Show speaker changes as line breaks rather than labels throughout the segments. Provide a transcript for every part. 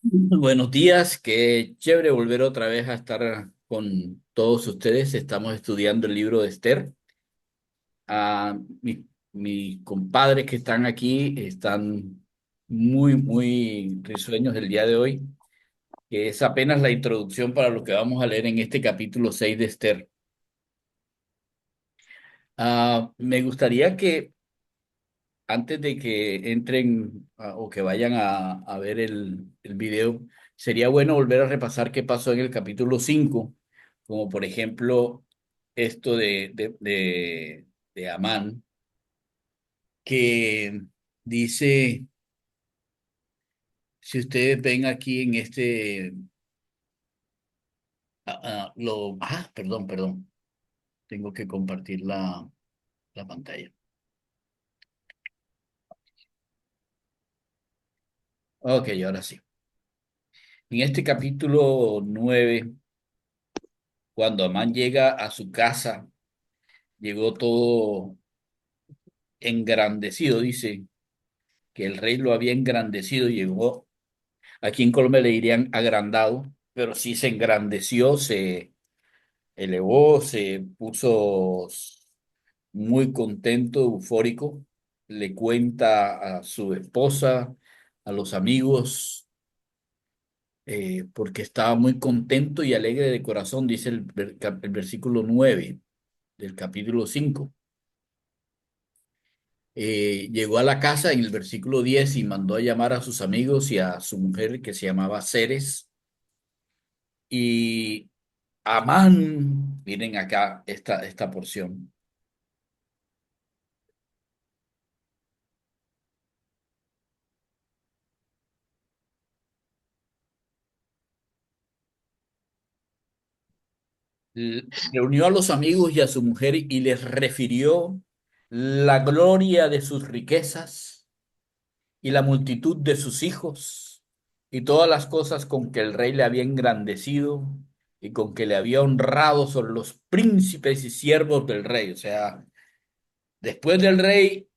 Buenos días, qué chévere volver otra vez a estar con todos ustedes. Estamos estudiando el libro de Esther. Mis compadres que están aquí están muy risueños el día de hoy, que es apenas la introducción para lo que vamos a leer en este capítulo 6 de Esther. Me gustaría que antes de que entren o que vayan a ver el video, sería bueno volver a repasar qué pasó en el capítulo 5, como por ejemplo esto de Amán, que dice, si ustedes ven aquí en perdón, tengo que compartir la pantalla. Ok, ahora sí. En este capítulo 9, cuando Amán llega a su casa, llegó todo engrandecido, dice que el rey lo había engrandecido, llegó, aquí en Colombia le dirían agrandado, pero sí se engrandeció, se elevó, se puso muy contento, eufórico, le cuenta a su esposa, a los amigos, porque estaba muy contento y alegre de corazón, dice el versículo 9 del capítulo 5. Llegó a la casa en el versículo 10 y mandó a llamar a sus amigos y a su mujer que se llamaba Ceres. Y Amán, miren acá esta porción, reunió a los amigos y a su mujer y les refirió la gloria de sus riquezas y la multitud de sus hijos y todas las cosas con que el rey le había engrandecido y con que le había honrado sobre los príncipes y siervos del rey. O sea, después del rey,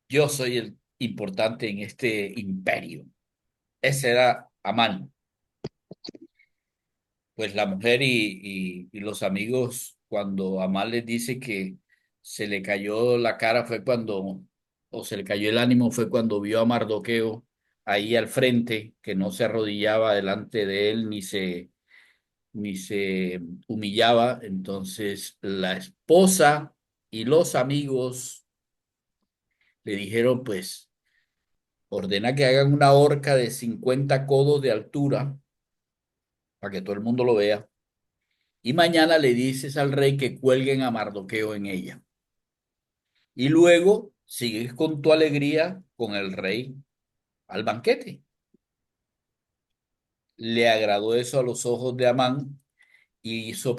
yo soy el importante en este imperio. Ese era Amán. Pues la mujer y los amigos, cuando Amán les dice que se le cayó la cara, o se le cayó el ánimo, fue cuando vio a Mardoqueo ahí al frente, que no se arrodillaba delante de él ni se humillaba. Entonces la esposa y los amigos le dijeron, pues, ordena que hagan una horca de 50 codos de altura para que todo el mundo lo vea. Y mañana le dices al rey que cuelguen a Mardoqueo en ella. Y luego sigues con tu alegría con el rey al banquete. Le agradó eso a los ojos de Amán y hizo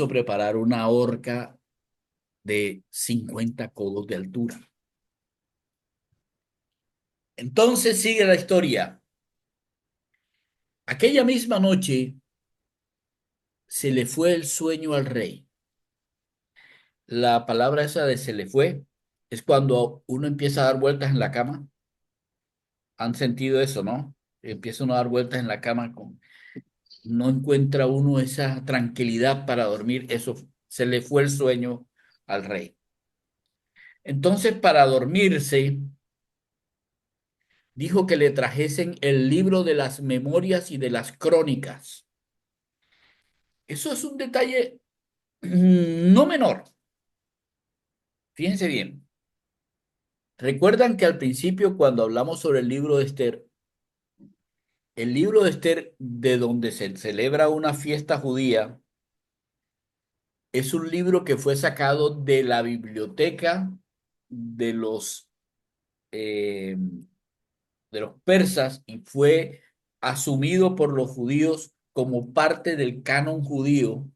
preparar una horca de 50 codos de altura. Entonces sigue la historia. Aquella misma noche se le fue el sueño al rey. La palabra esa de se le fue es cuando uno empieza a dar vueltas en la cama. Han sentido eso, ¿no? Empieza uno a dar vueltas en la cama, no encuentra uno esa tranquilidad para dormir. Eso se le fue el sueño al rey. Entonces, para dormirse, dijo que le trajesen el libro de las memorias y de las crónicas. Eso es un detalle no menor. Fíjense bien. Recuerdan que al principio, cuando hablamos sobre el libro de Esther, el libro de Esther, de donde se celebra una fiesta judía, es un libro que fue sacado de la biblioteca de eh, de los persas y fue asumido por los judíos como parte del canon judío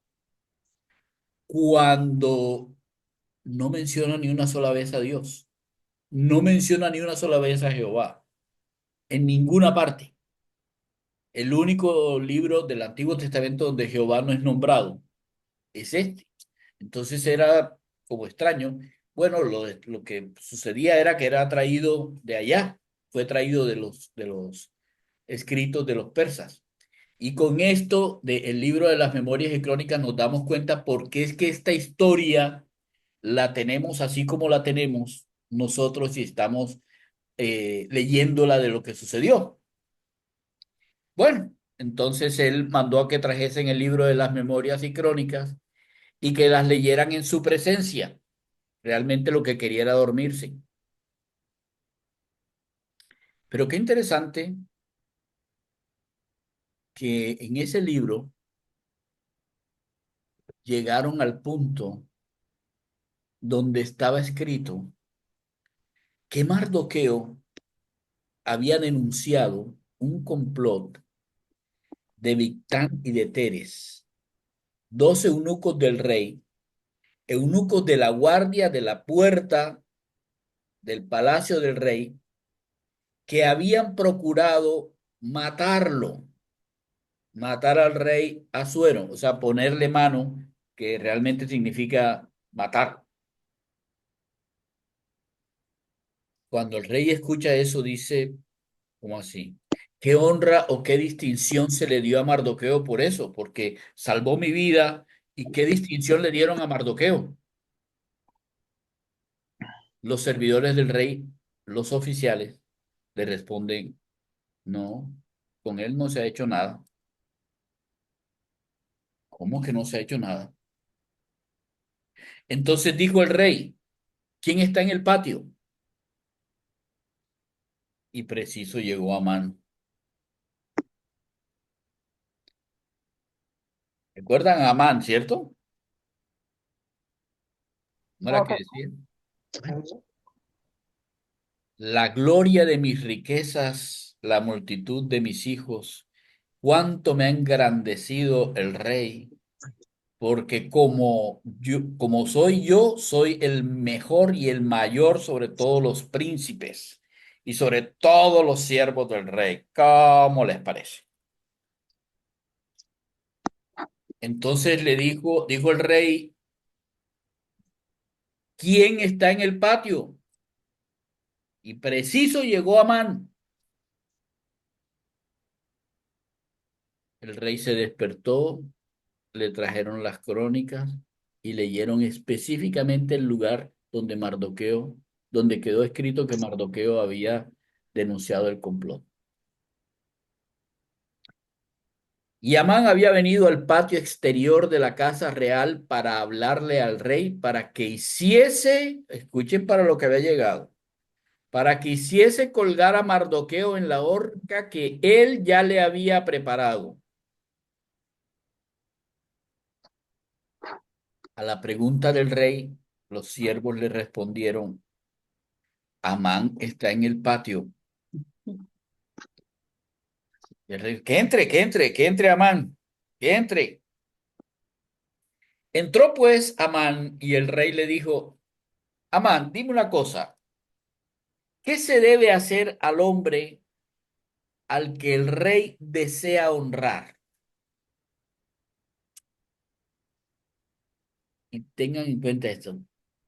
cuando no menciona ni una sola vez a Dios, no menciona ni una sola vez a Jehová, en ninguna parte. El único libro del Antiguo Testamento donde Jehová no es nombrado es este. Entonces era como extraño. Bueno, lo que sucedía era que era traído de allá. fue traído de los escritos de los persas. Y con esto del libro de las memorias y crónicas nos damos cuenta por qué es que esta historia la tenemos así como la tenemos nosotros y estamos leyéndola de lo que sucedió. Bueno, entonces él mandó a que trajesen el libro de las memorias y crónicas y que las leyeran en su presencia. Realmente lo que quería era dormirse. Pero qué interesante que en ese libro llegaron al punto donde estaba escrito que Mardoqueo había denunciado un complot de Victán y de Teres, dos eunucos del rey, eunucos de la guardia de la puerta del palacio del rey, que habían procurado matarlo, matar al rey Asuero, o sea, ponerle mano, que realmente significa matar. Cuando el rey escucha eso, dice, ¿cómo así? ¿Qué honra o qué distinción se le dio a Mardoqueo por eso? Porque salvó mi vida. ¿Y qué distinción le dieron a Mardoqueo? Los servidores del rey, los oficiales, le responden, no, con él no se ha hecho nada. ¿Cómo que no se ha hecho nada? Entonces dijo el rey, ¿quién está en el patio? Y preciso llegó Amán. ¿Recuerdan a Amán, cierto? ¿No era que decía? Bueno, la gloria de mis riquezas, la multitud de mis hijos, cuánto me ha engrandecido el rey, porque como soy yo, soy el mejor y el mayor sobre todos los príncipes y sobre todos los siervos del rey. ¿Cómo les parece? Entonces dijo el rey, ¿quién está en el patio? Y preciso llegó Amán. El rey se despertó, le trajeron las crónicas y leyeron específicamente el lugar donde quedó escrito que Mardoqueo había denunciado el complot. Y Amán había venido al patio exterior de la casa real para hablarle al rey para que hiciese, escuchen para lo que había llegado, para que hiciese colgar a Mardoqueo en la horca que él ya le había preparado. A la pregunta del rey, los siervos le respondieron, Amán está en el patio. Y el rey, que entre Amán, que entre. Entró pues Amán y el rey le dijo, Amán, dime una cosa, ¿qué se debe hacer al hombre al que el rey desea honrar? Y tengan en cuenta esto.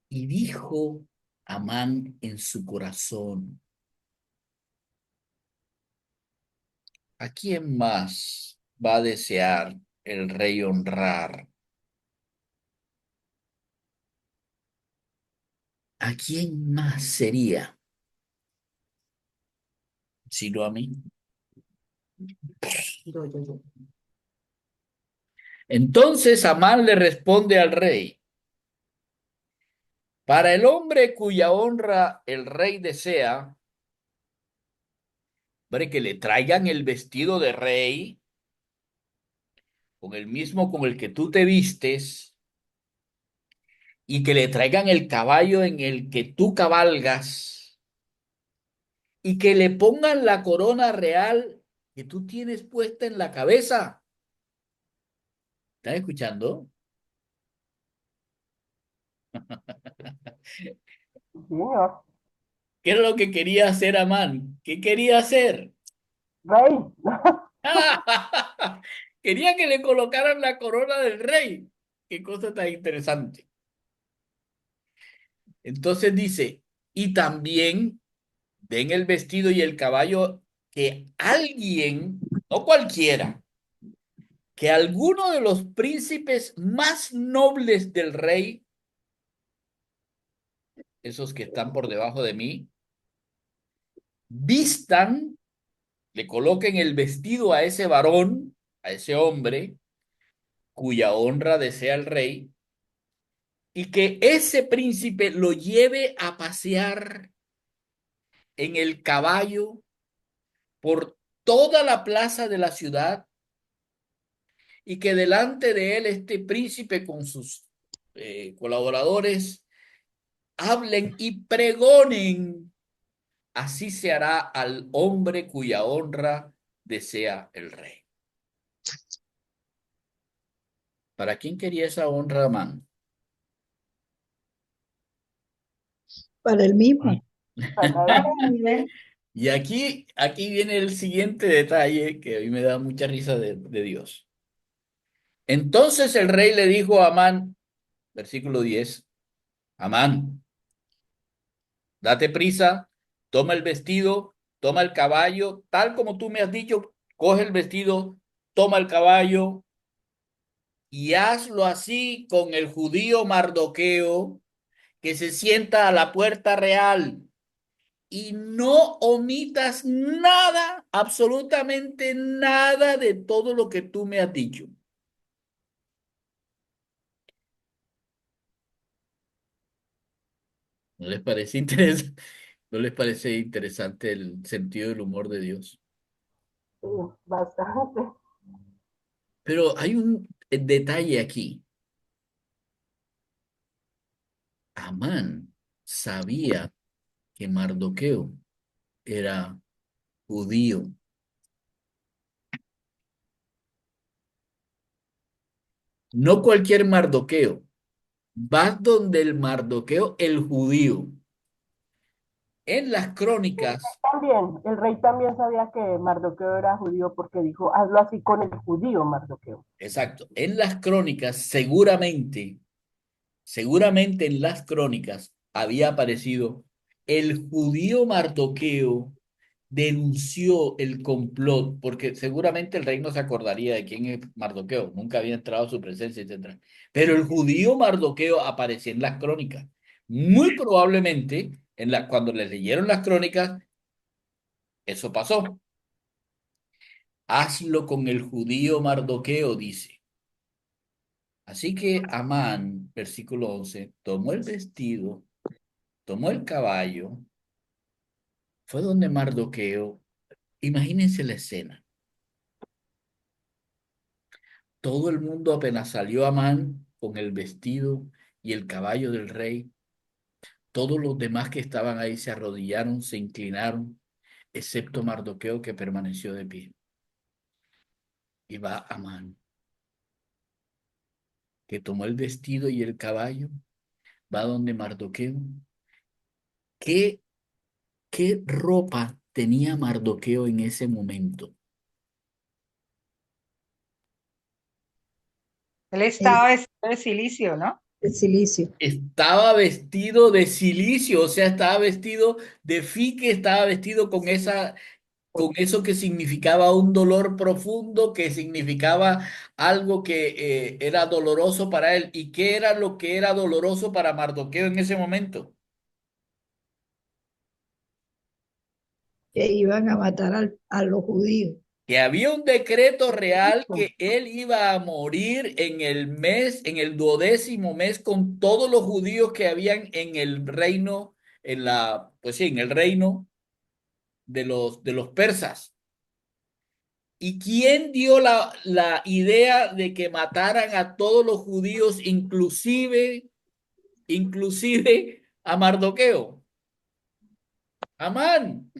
Y dijo Amán en su corazón, ¿a quién más va a desear el rey honrar? ¿A quién más sería sino a mí? Entonces Amán le responde al rey, para el hombre cuya honra el rey desea, hombre, que le traigan el vestido de rey con el mismo con el que tú te vistes y que le traigan el caballo en el que tú cabalgas y que le pongan la corona real que tú tienes puesta en la cabeza. ¿Estás escuchando?
Mío,
¿Qué era lo que quería hacer Amán? ¿Qué quería hacer?
rey.
Quería que le colocaran la corona del rey. Qué cosa tan interesante. Entonces dice, y también den el vestido y el caballo que alguien, no cualquiera, que alguno de los príncipes más nobles del rey, esos que están por debajo de mí, vistan, le coloquen el vestido a ese varón, a ese hombre, cuya honra desea el rey, y que ese príncipe lo lleve a pasear en el caballo por toda la plaza de la ciudad, y que delante de él este príncipe con sus colaboradores hablen y pregonen. Así se hará al hombre cuya honra desea el rey. ¿Para quién quería esa honra, Amán?
Para el mismo.
Para
Para
él.
mí,
Y aquí viene el siguiente detalle que a mí me da mucha risa de Dios. Entonces el rey le dijo a Amán, versículo 10, Amán, date prisa, toma el vestido, toma el caballo, tal como tú me has dicho, coge el vestido, toma el caballo y hazlo así con el judío Mardoqueo, que se sienta a la puerta real, y no omitas nada, absolutamente nada de todo lo que tú me has dicho. ¿No les parece interesante? ¿No les parece interesante el sentido del humor de Dios?
Sí, bastante.
Pero hay un detalle aquí. Amán sabía que Mardoqueo era judío. No cualquier Mardoqueo. Vas donde el Mardoqueo, el judío. En las crónicas,
También, el rey también sabía que Mardoqueo era judío porque dijo, hazlo así con el judío Mardoqueo.
exacto, en las crónicas seguramente en las crónicas había aparecido el judío Mardoqueo denunció el complot, porque seguramente el rey no se acordaría de quién es Mardoqueo, nunca había entrado a su presencia, etcétera. Pero el judío Mardoqueo aparecía en las crónicas. Muy probablemente, cuando le leyeron las crónicas, eso pasó. Hazlo con el judío Mardoqueo, dice. Así que Amán, versículo 11, tomó el vestido, tomó el caballo, fue donde Mardoqueo, imagínense la escena. Todo el mundo apenas salió Amán con el vestido y el caballo del rey. Todos los demás que estaban ahí se arrodillaron, se inclinaron, excepto Mardoqueo que permaneció de pie. Y va Amán, que tomó el vestido y el caballo, va donde Mardoqueo. ¿Qué, qué ropa tenía Mardoqueo en ese momento?
él
El,
estaba vestido de silicio, ¿no?
el silicio.
Estaba vestido de silicio, o sea, estaba vestido de fique, estaba vestido con eso que significaba un dolor profundo, que significaba algo que era doloroso para él. ¿Y qué era lo que era doloroso para Mardoqueo en ese momento?
Que iban a matar a los judíos.
Que había un decreto real que él iba a morir en el mes, en el 12º mes, con todos los judíos que habían en el reino, pues sí, en el reino de los persas. ¿Y quién dio la idea de que mataran a todos los judíos, inclusive a Mardoqueo? Amán.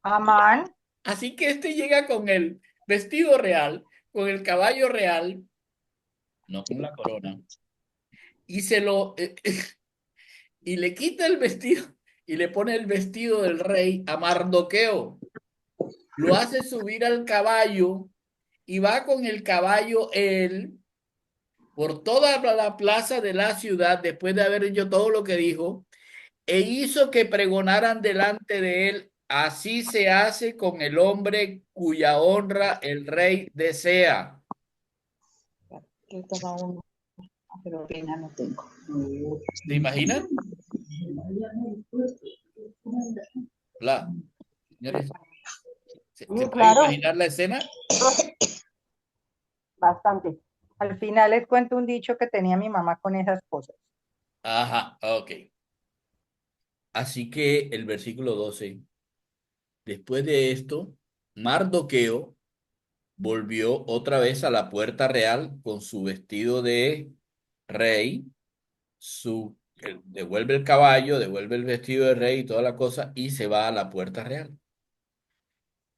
Amán,
Así que este llega con el vestido real, con el caballo real, no con la corona, y y le quita el vestido y le pone el vestido del rey a Mardoqueo. Lo hace subir al caballo y va con el caballo él por toda la plaza de la ciudad después de haber hecho todo lo que dijo, e hizo que pregonaran delante de él Así se hace con el hombre cuya honra el rey desea.
¿Qué toma uno? Pero pena no tengo.
¿Se imaginan? La, señores, ¿se
Sí,
puede
claro,
imaginar la escena?
bastante.
Al final les cuento un dicho que tenía mi mamá con esas cosas.
Ajá, ok. Así que el versículo 12. Después de esto, Mardoqueo volvió otra vez a la puerta real con su vestido de rey, devuelve el caballo, devuelve el vestido de rey y toda la cosa, y se va a la puerta real.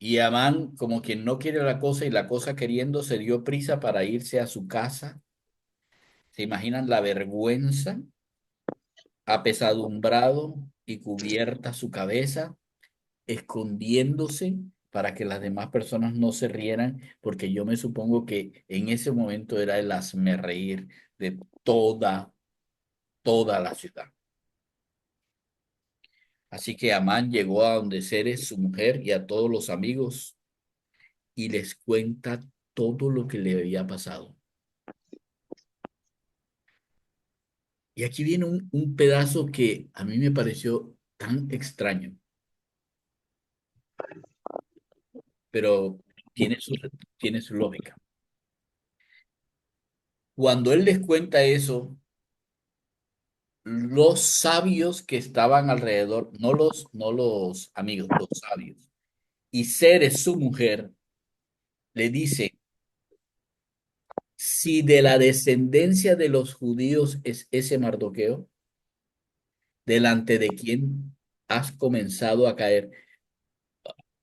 Y Amán, como quien no quiere la cosa y la cosa queriendo, se dio prisa para irse a su casa. ¿Se imaginan la vergüenza? Apesadumbrado y cubierta su cabeza, escondiéndose para que las demás personas no se rieran, porque yo me supongo que en ese momento era el reír de toda la ciudad. Así que Amán llegó a donde Ceres, su mujer, y a todos los amigos, y les cuenta todo lo que le había pasado. Y aquí viene un pedazo que a mí me pareció tan extraño, pero tiene su, tiene su lógica. Cuando él les cuenta eso, los sabios que estaban alrededor, no los amigos, los sabios, y Ceres, su mujer, le dice, si de la descendencia de los judíos es ese Mardoqueo, delante de quién has comenzado a caer,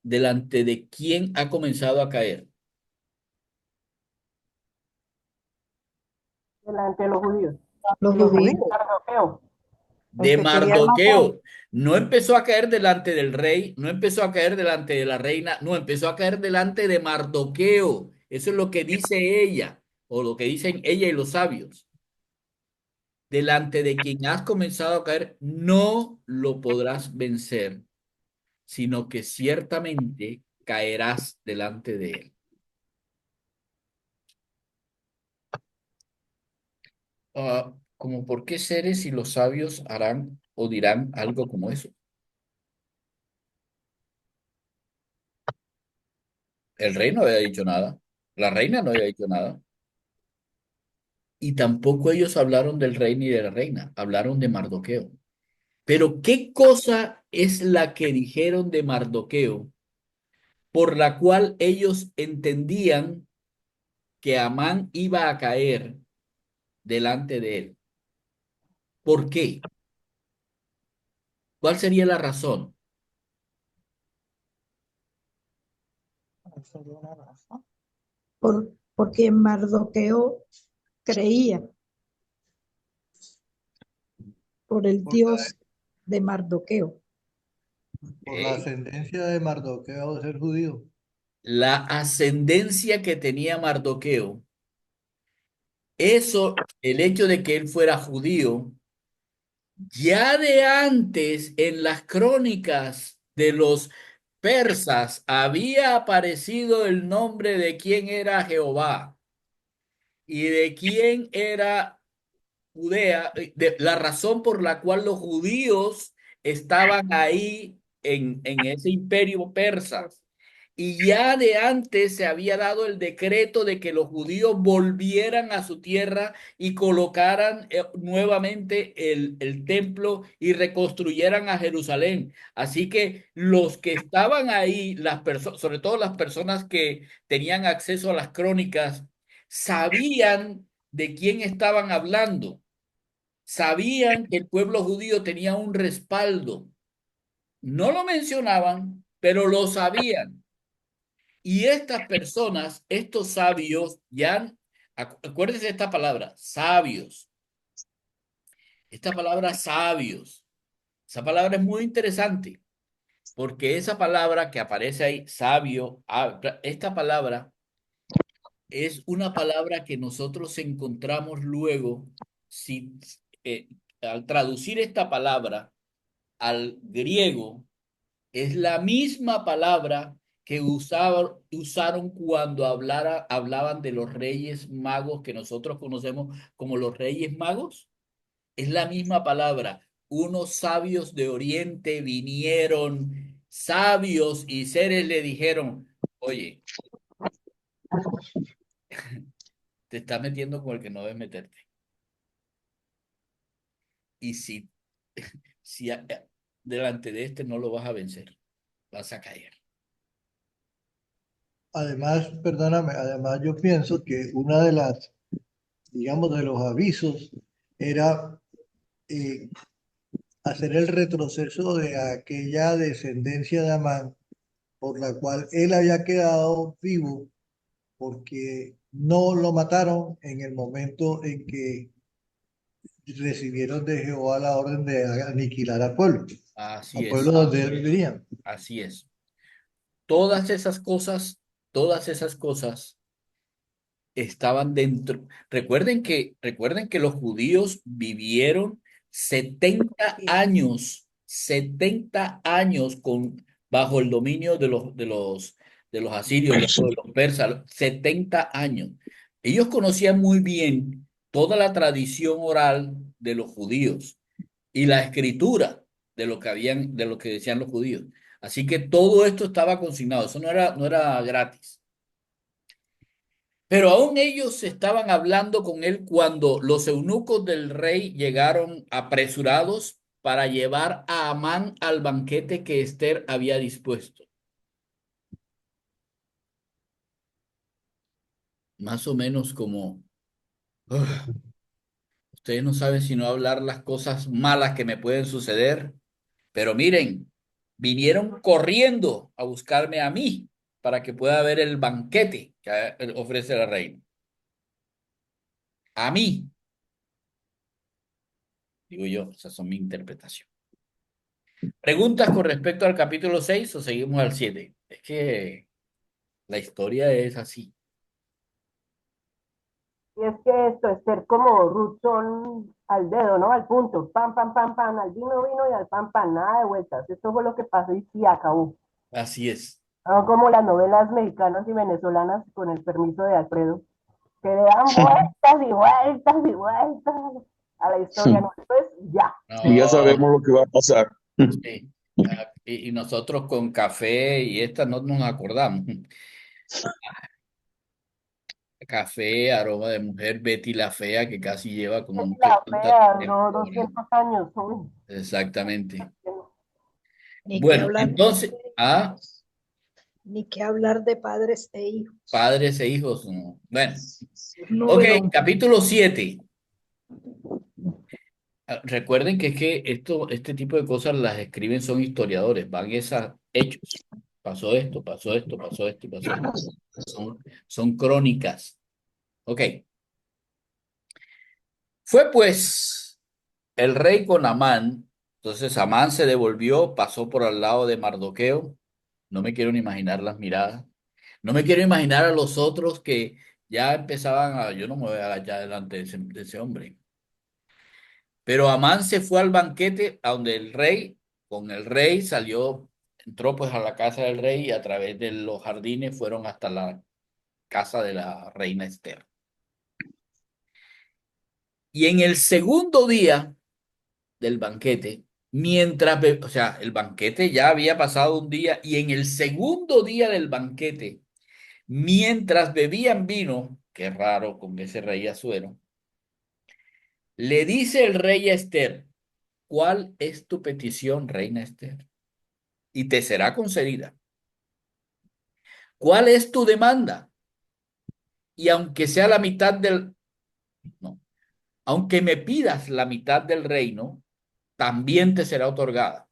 delante de quién ha comenzado a caer,
Delante de los judíos.
Los
Los
judíos.
judíos,
Mardoqueo.
el
de
que querían matar.
Mardoqueo. No empezó a caer delante del rey, no empezó a caer delante de la reina, no, empezó a caer delante de Mardoqueo. Eso es lo que dice ella, o lo que dicen ella y los sabios. Delante de quien has comenzado a caer, no lo podrás vencer, sino que ciertamente caerás delante de él. Como por qué Ceres y los sabios harán o dirán algo como eso. El rey no había dicho nada, la reina no había dicho nada. Y tampoco ellos hablaron del rey ni de la reina, hablaron de Mardoqueo. Pero ¿qué cosa es la que dijeron de Mardoqueo por la cual ellos entendían que Amán iba a caer delante de él? ¿Por qué? ¿Cuál sería la razón?
Sería una razón.
Porque Mardoqueo creía por el
Por la,
Dios de Mardoqueo.
por la
Ok.
ascendencia de Mardoqueo de ser judío.
La ascendencia que tenía Mardoqueo, eso, el hecho de que él fuera judío, ya de antes en las crónicas de los persas había aparecido el nombre de quién era Jehová y de quién era Judea, de la razón por la cual los judíos estaban ahí en ese imperio persa. Y ya de antes se había dado el decreto de que los judíos volvieran a su tierra y colocaran nuevamente el templo y reconstruyeran a Jerusalén. Así que los que estaban ahí, las personas, sobre todo las personas que tenían acceso a las crónicas, sabían de quién estaban hablando. Sabían que el pueblo judío tenía un respaldo. No lo mencionaban, pero lo sabían. Y estas personas, estos sabios, ya, acuérdense de esta palabra, sabios. Esta palabra sabios, esa palabra es muy interesante, porque esa palabra que aparece ahí, sabio, esta palabra es una palabra que nosotros encontramos luego, si, al traducir esta palabra al griego, Es la misma palabra que usaron cuando hablaban de los reyes magos que nosotros conocemos como los reyes magos. Es la misma palabra. Unos sabios de Oriente vinieron, sabios y seres le dijeron, oye, te estás metiendo con el que no debes meterte. Y si delante de este no lo vas a vencer, vas a caer.
Además, perdóname, además yo pienso que una de las, digamos, de los avisos era eh, hacer el retroceso de aquella descendencia de Amán por la cual él había quedado vivo porque no lo mataron en el momento en que recibieron de Jehová la orden de aniquilar
Así
al pueblo
es,
donde él vivía.
así es. Todas esas cosas, todas esas cosas estaban dentro. Recuerden que los judíos vivieron 70 años bajo el dominio de los asirios, luego de los persas, 70 años. Ellos conocían muy bien toda la tradición oral de los judíos y la escritura de lo que decían los judíos. Así que todo esto estaba consignado, eso no era gratis. Pero aún ellos estaban hablando con él cuando los eunucos del rey llegaron apresurados para llevar a Amán al banquete que Esther había dispuesto. Más o menos como, "Ugh, ustedes no saben sino hablar las cosas malas que me pueden suceder, pero miren, vinieron corriendo a buscarme a mí para que pueda ver el banquete que ofrece la reina. A mí, digo yo, esas son mi interpretación. ¿Preguntas con respecto al capítulo 6 o seguimos al 7? Es que la historia es así.
Y es que esto es ser como Ruth son al dedo, ¿no? Al punto, pam, pam, pam, pam, al vino, vino y al pan, pan, nada de vueltas. Esto fue lo que pasó y sí acabó.
Así es.
No como las novelas mexicanas y venezolanas, con el permiso de Alfredo, que le dan vueltas y vueltas y vueltas a la historia, no, esto es ya.
Y ya
No,
sabemos lo que va a pasar.
sí. Y nosotros con café y esta no nos acordamos. Café, aroma de mujer, Betty la Fea, que casi lleva como
Es
no sé
la
cuántas
fea, no
temporadas.
200 años. Uy.
Exactamente.
Ni que
Bueno,
hablar,
entonces,
ni que hablar de padres e hijos.
padres e hijos, no. Bueno,
Un
ok,
novelón.
capítulo 7. Recuerden que es que este tipo de cosas las escriben son historiadores, van esos hechos. Pasó esto, pasó esto, pasó esto y pasó esto. Son crónicas. Ok. Fue pues el rey con Amán. Entonces Amán se devolvió, pasó por al lado de Mardoqueo. No me quiero ni imaginar las miradas. No me quiero imaginar a los otros que ya empezaban a, yo no me voy a agachar delante de ese hombre. Pero Amán se fue al banquete a donde el rey, con el rey salió, entró pues a la casa del rey y a través de los jardines fueron hasta la casa de la reina Esther. Y en el segundo día del banquete, o sea, el banquete ya había pasado un día y en el segundo día del banquete, mientras bebían vino, qué raro con ese rey Asuero, le dice el rey a Esther, ¿cuál es tu petición, reina Esther? Y te será concedida. ¿Cuál es tu demanda? Y aunque sea la mitad no, aunque me pidas la mitad del reino, también te será otorgada.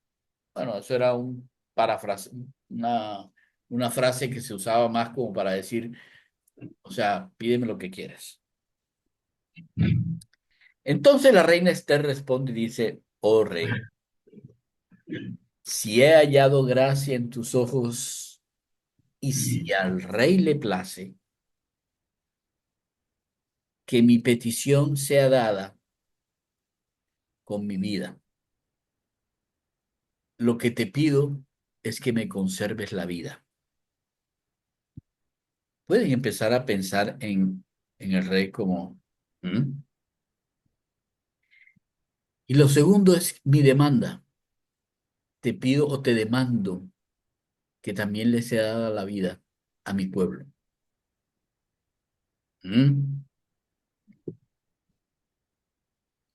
Bueno, eso era un parafrase, una frase que se usaba más como para decir, o sea, pídeme lo que quieras. Entonces la reina Esther responde y dice, oh rey, si he hallado gracia en tus ojos y si al rey le place que mi petición sea dada con mi vida, lo que te pido es que me conserves la vida. Pueden empezar a pensar en el rey como... ¿Mm? Y lo segundo es mi demanda. Te pido o te demando que también le sea dada la vida a mi pueblo. ¿Mm?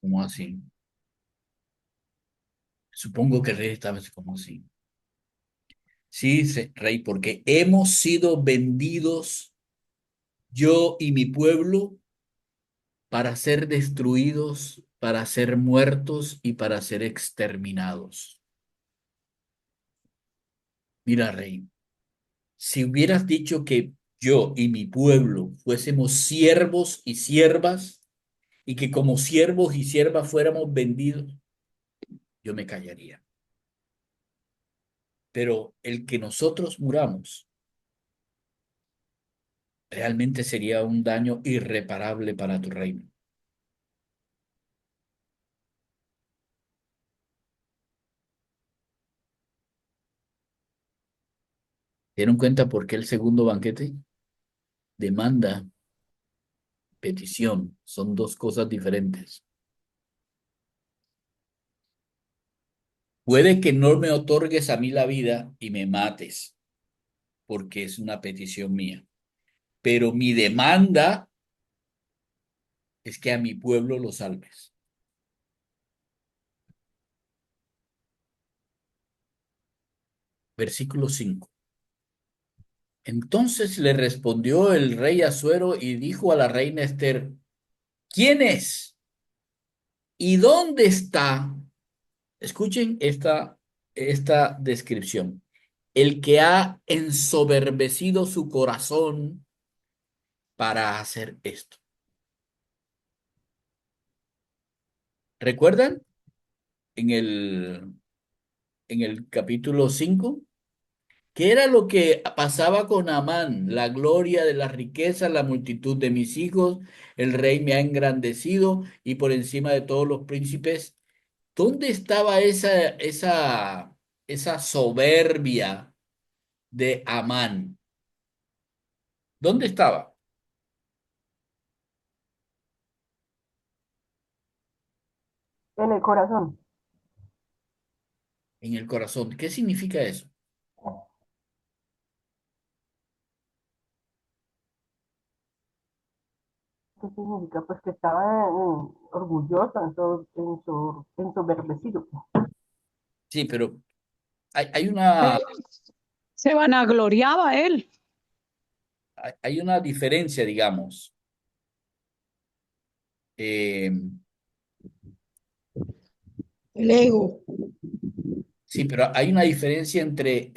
¿Cómo así? Supongo que el rey estaba así como así. Sí, rey, porque hemos sido vendidos, yo y mi pueblo, para ser destruidos, para ser muertos y para ser exterminados. Mira, rey, si hubieras dicho que yo y mi pueblo fuésemos siervos y siervas y que como siervos y siervas fuéramos vendidos, yo me callaría. Pero el que nosotros muramos realmente sería un daño irreparable para tu reino. ¿Dieron cuenta por qué el segundo banquete? Demanda, petición, son dos cosas diferentes. Puede que no me otorgues a mí la vida y me mates, porque es una petición mía. Pero mi demanda es que a mi pueblo lo salves. Versículo 5. Entonces le respondió el rey Asuero y dijo a la reina Esther, ¿quién es? ¿Y dónde está? Escuchen esta descripción. El que ha ensoberbecido su corazón para hacer esto. ¿Recuerdan en el capítulo 5? ¿Qué era lo que pasaba con Amán? La gloria de las riquezas, la multitud de mis hijos, el rey me ha engrandecido y por encima de todos los príncipes. ¿Dónde estaba esa soberbia de Amán? ¿Dónde estaba?
En el corazón.
En el corazón. ¿Qué significa eso?
¿Qué significa? Pues que estaba orgulloso, ensoberbecido.
Sí, pero hay
Se,
una,
se vanagloriaba él.
hay una diferencia, digamos. Eh,
El ego.
sí, pero hay una diferencia entre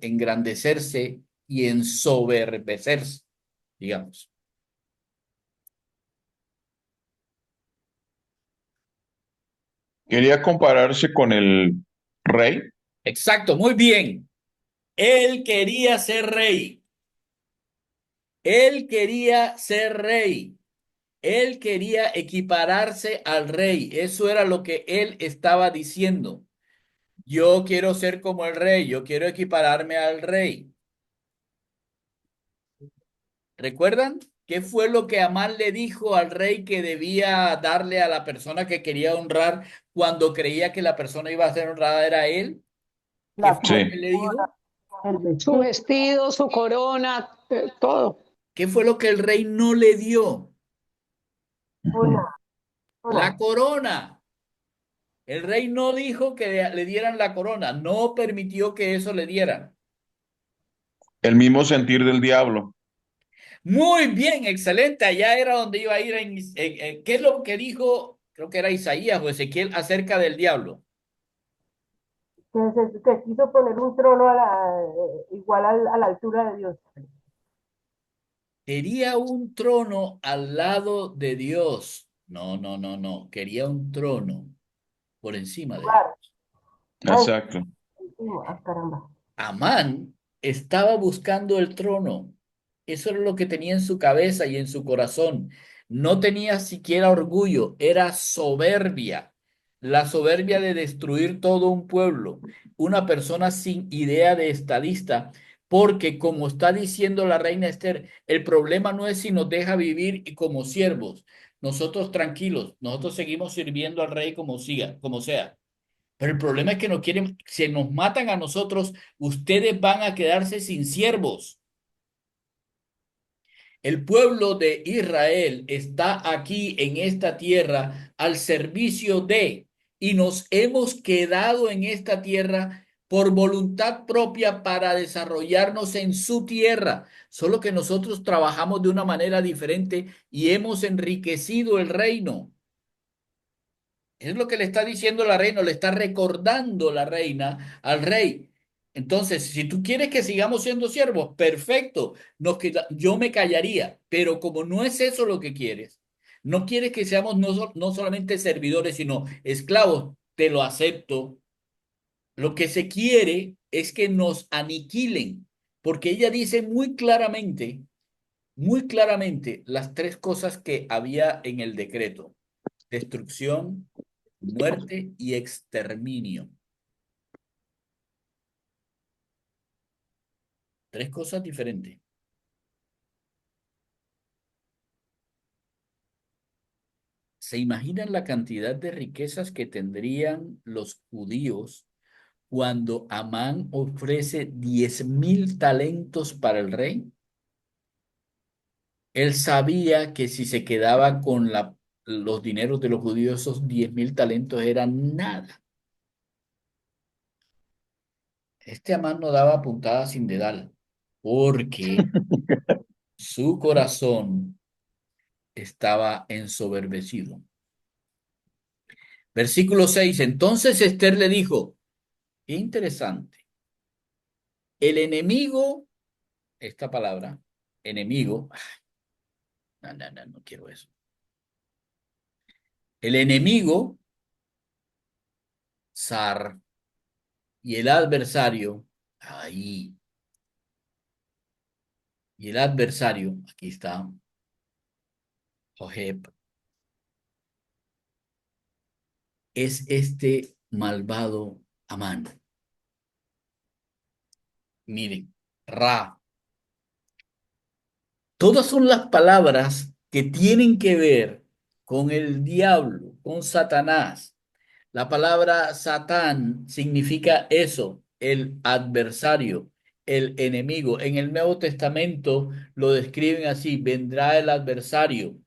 engrandecerse y ensoberbecerse, digamos.
Quería compararse con el rey.
Exacto, muy bien. Él quería ser rey. Él quería ser rey. Él quería equipararse al rey. Eso era lo que él estaba diciendo. Yo quiero ser como el rey. Yo quiero equipararme al rey. ¿Recuerdan? ¿Qué fue lo que Amán le dijo al rey que debía darle a la persona que quería honrar cuando creía que la persona iba a ser honrada era él? ¿Qué
La
fue lo que
Sí.
le dijo?
el
Su
vestido,
vestido, su corona, todo.
¿Qué fue lo que el rey no le dio?
una,
La
una.
corona. El rey no dijo que le dieran la corona, no permitió que eso le dieran.
El mismo sentir del diablo.
Muy bien, excelente. Allá era donde iba a ir. ¿Qué es lo que dijo? Creo que era Isaías o Ezequiel acerca del diablo.
Que quiso poner un trono igual a la altura de Dios.
Quería un trono al lado de Dios. No, no, no, no. Quería un trono por encima de Dios.
Claro. Ah,
Exacto.
encima, caramba.
Amán estaba buscando el trono. Eso era lo que tenía en su cabeza y en su corazón. No tenía siquiera orgullo, era soberbia. la soberbia de destruir todo un pueblo, una persona sin idea de estadista, porque como está diciendo la reina Esther, el problema no es si nos deja vivir y como siervos, nosotros tranquilos, nosotros seguimos sirviendo al rey como siga, como sea. Pero el problema es que no quieren, si nos matan a nosotros, ustedes van a quedarse sin siervos. El pueblo de Israel está aquí en esta tierra al servicio de, y nos hemos quedado en esta tierra por voluntad propia para desarrollarnos en su tierra. Solo que nosotros trabajamos de una manera diferente y hemos enriquecido el reino. Es lo que le está diciendo la reina, le está recordando la reina al rey. Entonces, si tú quieres que sigamos siendo siervos, perfecto, yo me callaría, pero como no es eso lo que quieres, no quieres que seamos no solamente servidores, sino esclavos, te lo acepto. Lo que se quiere es que nos aniquilen, porque ella dice muy claramente las tres cosas que había en el decreto: destrucción, muerte y exterminio. Tres cosas diferentes. ¿Se imaginan la cantidad de riquezas que tendrían los judíos cuando Amán ofrece 10.000 talentos para el rey? Él sabía que si se quedaba con los dineros de los judíos, esos 10.000 talentos eran nada. Este Amán no daba puntada sin dedal, porque su corazón estaba ensoberbecido. Versículo 6. Entonces Esther le dijo, qué interesante, el enemigo, esta palabra, enemigo, no quiero eso. El enemigo, Sar, y el adversario, ahí, y el adversario, aquí está, Jojeb, es este malvado Amán. Miren, Ra. Todas son las palabras que tienen que ver con el diablo, con Satanás. La palabra Satán significa eso, el adversario, el enemigo. En el Nuevo Testamento lo describen así, vendrá el adversario.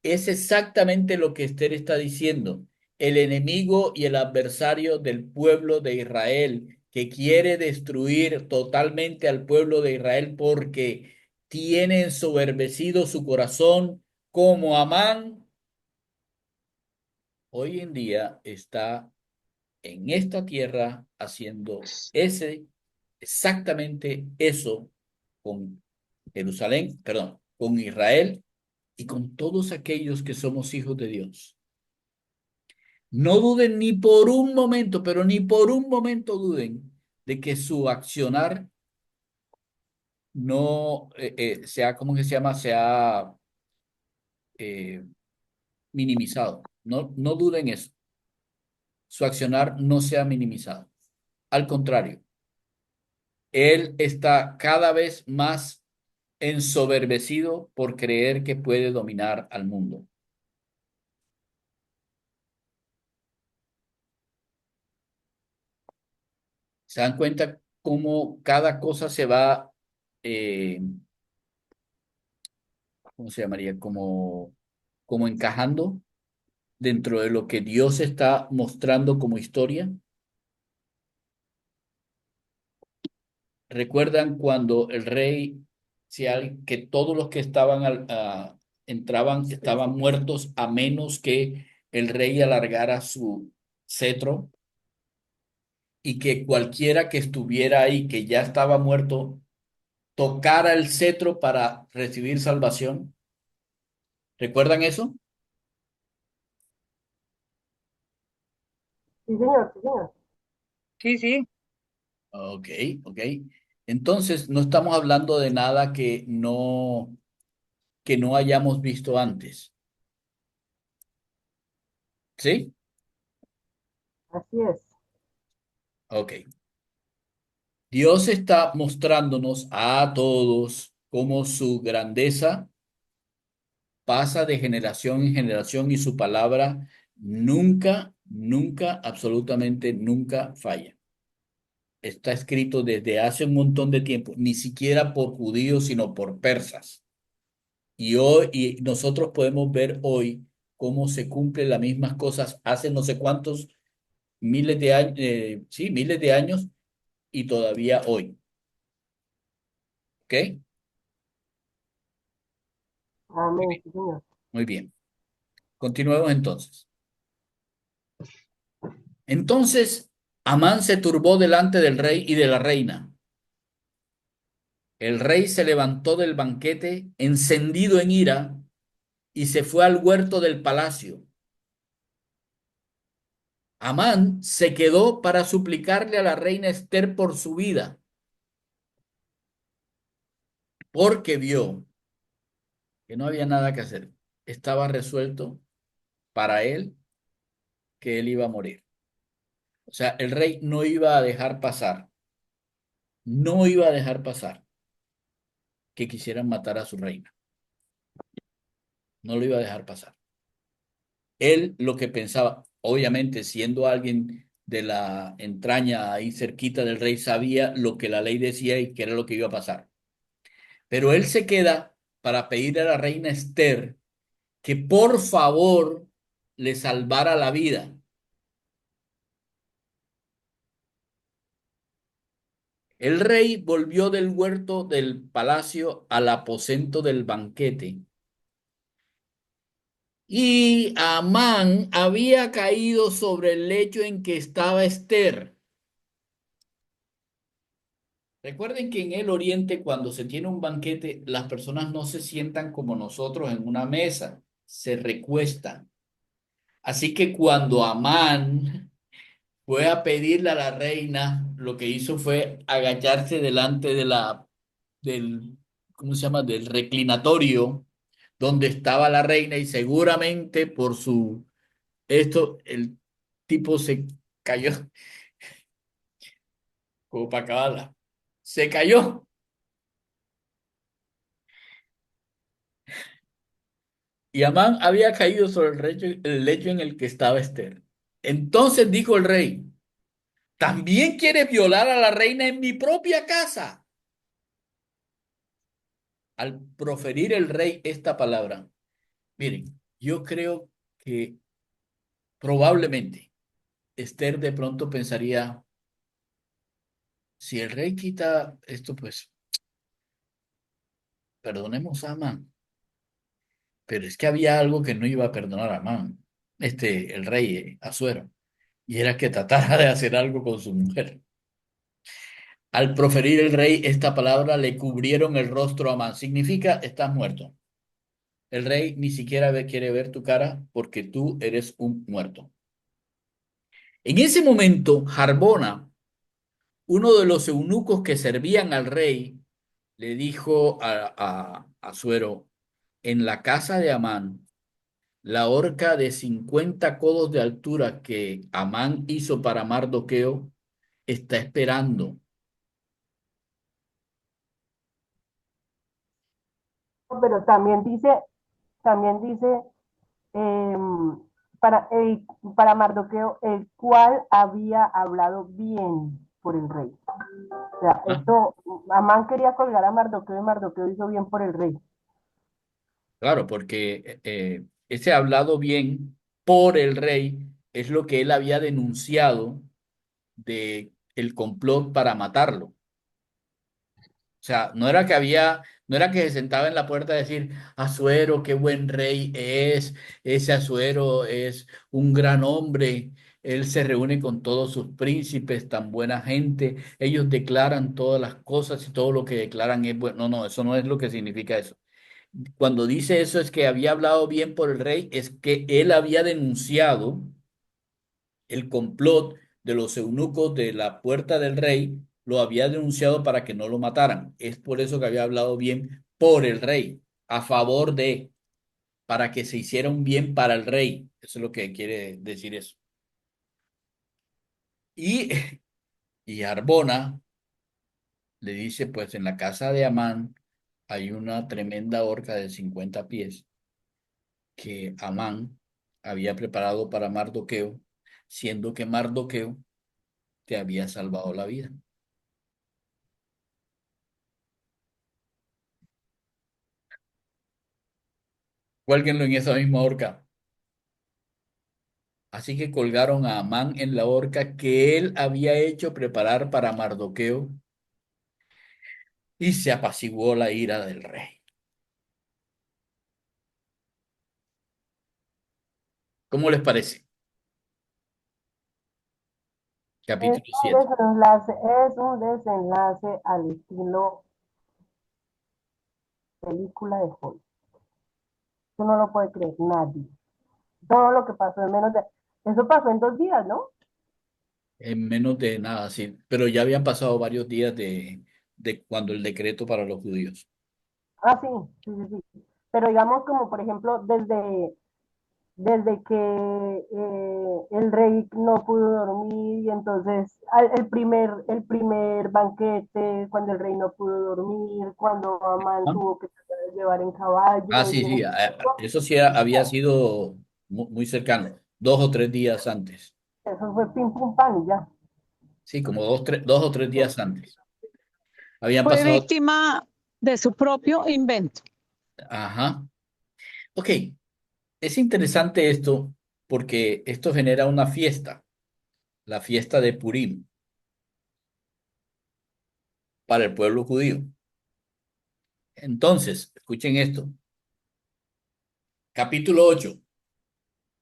Es exactamente lo que Esther está diciendo. El enemigo y el adversario del pueblo de Israel, que quiere destruir totalmente al pueblo de Israel porque tiene ensoberbecido su corazón como Amán, hoy en día está en esta tierra haciendo exactamente eso con Jerusalén, perdón, con Israel y con todos aquellos que somos hijos de Dios. No duden ni por un momento, pero ni por un momento duden de que su accionar no sea, ¿cómo que se llama? Sea eh, minimizado. No, no duden eso. Su accionar no sea minimizado. Al contrario, él está cada vez más ensoberbecido por creer que puede dominar al mundo. ¿Se dan cuenta cómo cada cosa se va, eh, ¿cómo se llamaría? Como encajando dentro de lo que Dios está mostrando como historia. ¿Recuerdan cuando el rey, que todos los que estaban entraban, estaban muertos a menos que el rey alargara su cetro y que cualquiera que estuviera ahí, que ya estaba muerto, tocara el cetro para recibir salvación? ¿Recuerdan eso?
Sí, señor, sí, señor.
Sí, sí.
Ok, ok. Entonces, no estamos hablando de nada que no hayamos visto antes. ¿Sí?
Así es.
Ok. Dios está mostrándonos a todos cómo su grandeza pasa de generación en generación y su palabra nunca, nunca, absolutamente nunca falla. Está escrito desde hace un montón de tiempo, ni siquiera por judíos, sino por persas. Y hoy, y nosotros podemos ver hoy cómo se cumplen las mismas cosas hace no sé cuántos miles de años, sí, miles de años y todavía hoy. ¿Ok?
Amén, sí, señor.
Muy bien. Continuemos entonces. Entonces, Amán se turbó delante del rey y de la reina. El rey se levantó del banquete, encendido en ira, y se fue al huerto del palacio. Amán se quedó para suplicarle a la reina Esther por su vida, porque vio que no había nada que hacer. Estaba resuelto para él que él iba a morir. O sea, el rey no iba a dejar pasar, no iba a dejar pasar que quisieran matar a su reina. No lo iba a dejar pasar. Él lo que pensaba, obviamente siendo alguien de la entraña ahí cerquita del rey, sabía lo que la ley decía y qué era lo que iba a pasar. Pero él se queda para pedir a la reina Esther que por favor le salvara la vida. El rey volvió del huerto del palacio al aposento del banquete. Y Amán había caído sobre el lecho en que estaba Esther. Recuerden que en el Oriente, cuando se tiene un banquete, las personas no se sientan como nosotros en una mesa, se recuestan. Así que cuando Amán fue a pedirle a la reina, lo que hizo fue agacharse delante de del, ¿cómo se llama? Del reclinatorio donde estaba la reina y seguramente por el tipo se cayó, como para acabarla, se cayó. Y Amán había caído sobre el lecho en el que estaba Esther. Entonces dijo el rey, ¿también quieres violar a la reina en mi propia casa? Al proferir el rey esta palabra, miren, yo creo que probablemente Esther de pronto pensaría, si el rey quita esto, pues perdonemos a Amán. Pero es que había algo que no iba a perdonar a Amán, el rey Asuero, y era que tratara de hacer algo con su mujer. Al proferir el rey esta palabra, le cubrieron el rostro a Amán. Significa, estás muerto. El rey ni siquiera quiere ver tu cara porque tú eres un muerto. En ese momento, Harbona, uno de los eunucos que servían al rey, le dijo a Asuero, en la casa de Amán, la horca de 50 codos de altura que Amán hizo para Mardoqueo está esperando.
Pero también dice, em, para Mardoqueo, el cual había hablado bien por el rey. O sea,
¿Ah?
esto, Amán quería colgar a Mardoqueo y Mardoqueo hizo bien por el rey.
Claro, porque ese hablado bien por el rey es lo que él había denunciado de el complot para matarlo. O sea, no era que se sentaba en la puerta a decir, Asuero, qué buen rey es, ese Asuero es un gran hombre, él se reúne con todos sus príncipes, tan buena gente, ellos declaran todas las cosas y todo lo que declaran es bueno. No, no, eso no es lo que significa eso. Cuando dice eso es que había hablado bien por el rey, es que él había denunciado el complot de los eunucos de la puerta del rey, lo había denunciado para que no lo mataran. Es por eso que había hablado bien por el rey, a favor de, para que se hiciera un bien para el rey. Eso es lo que quiere decir eso. Y, y Arbona le dice, pues en la casa de Amán hay una tremenda horca de 50 pies que Amán había preparado para Mardoqueo, siendo que Mardoqueo te había salvado la vida. Cuélguenlo en esa misma horca. Así que colgaron a Amán en la horca que él había hecho preparar para Mardoqueo y se apaciguó la ira del rey. ¿Cómo les parece?
Es
Capítulo
un
7.
desenlace, es un desenlace al estilo película de Hollywood. Eso no lo puede creer nadie. Todo lo que pasó en menos de... Eso pasó en 2 días, ¿no?
En menos de nada, sí. Pero ya habían pasado varios días de cuando el decreto para los judíos.
Ah, sí, sí, sí, sí. Pero digamos como, por ejemplo, desde que el rey no pudo dormir y entonces el primer banquete, cuando el rey no pudo dormir, cuando Amán
¿Ah?
tuvo que llevar en caballo,
Sí, sí.
eso,
Eso sí había sido muy cercano. 2 o 3 días antes.
eso fue pim pum pan y ya.
Sí, como 2 o 3 días antes. Habían
Fue
pasado.
víctima de su propio invento.
Ajá. Ok. Es interesante esto porque esto genera una fiesta, la fiesta de Purim, para el pueblo judío. Entonces, escuchen esto. Capítulo 8.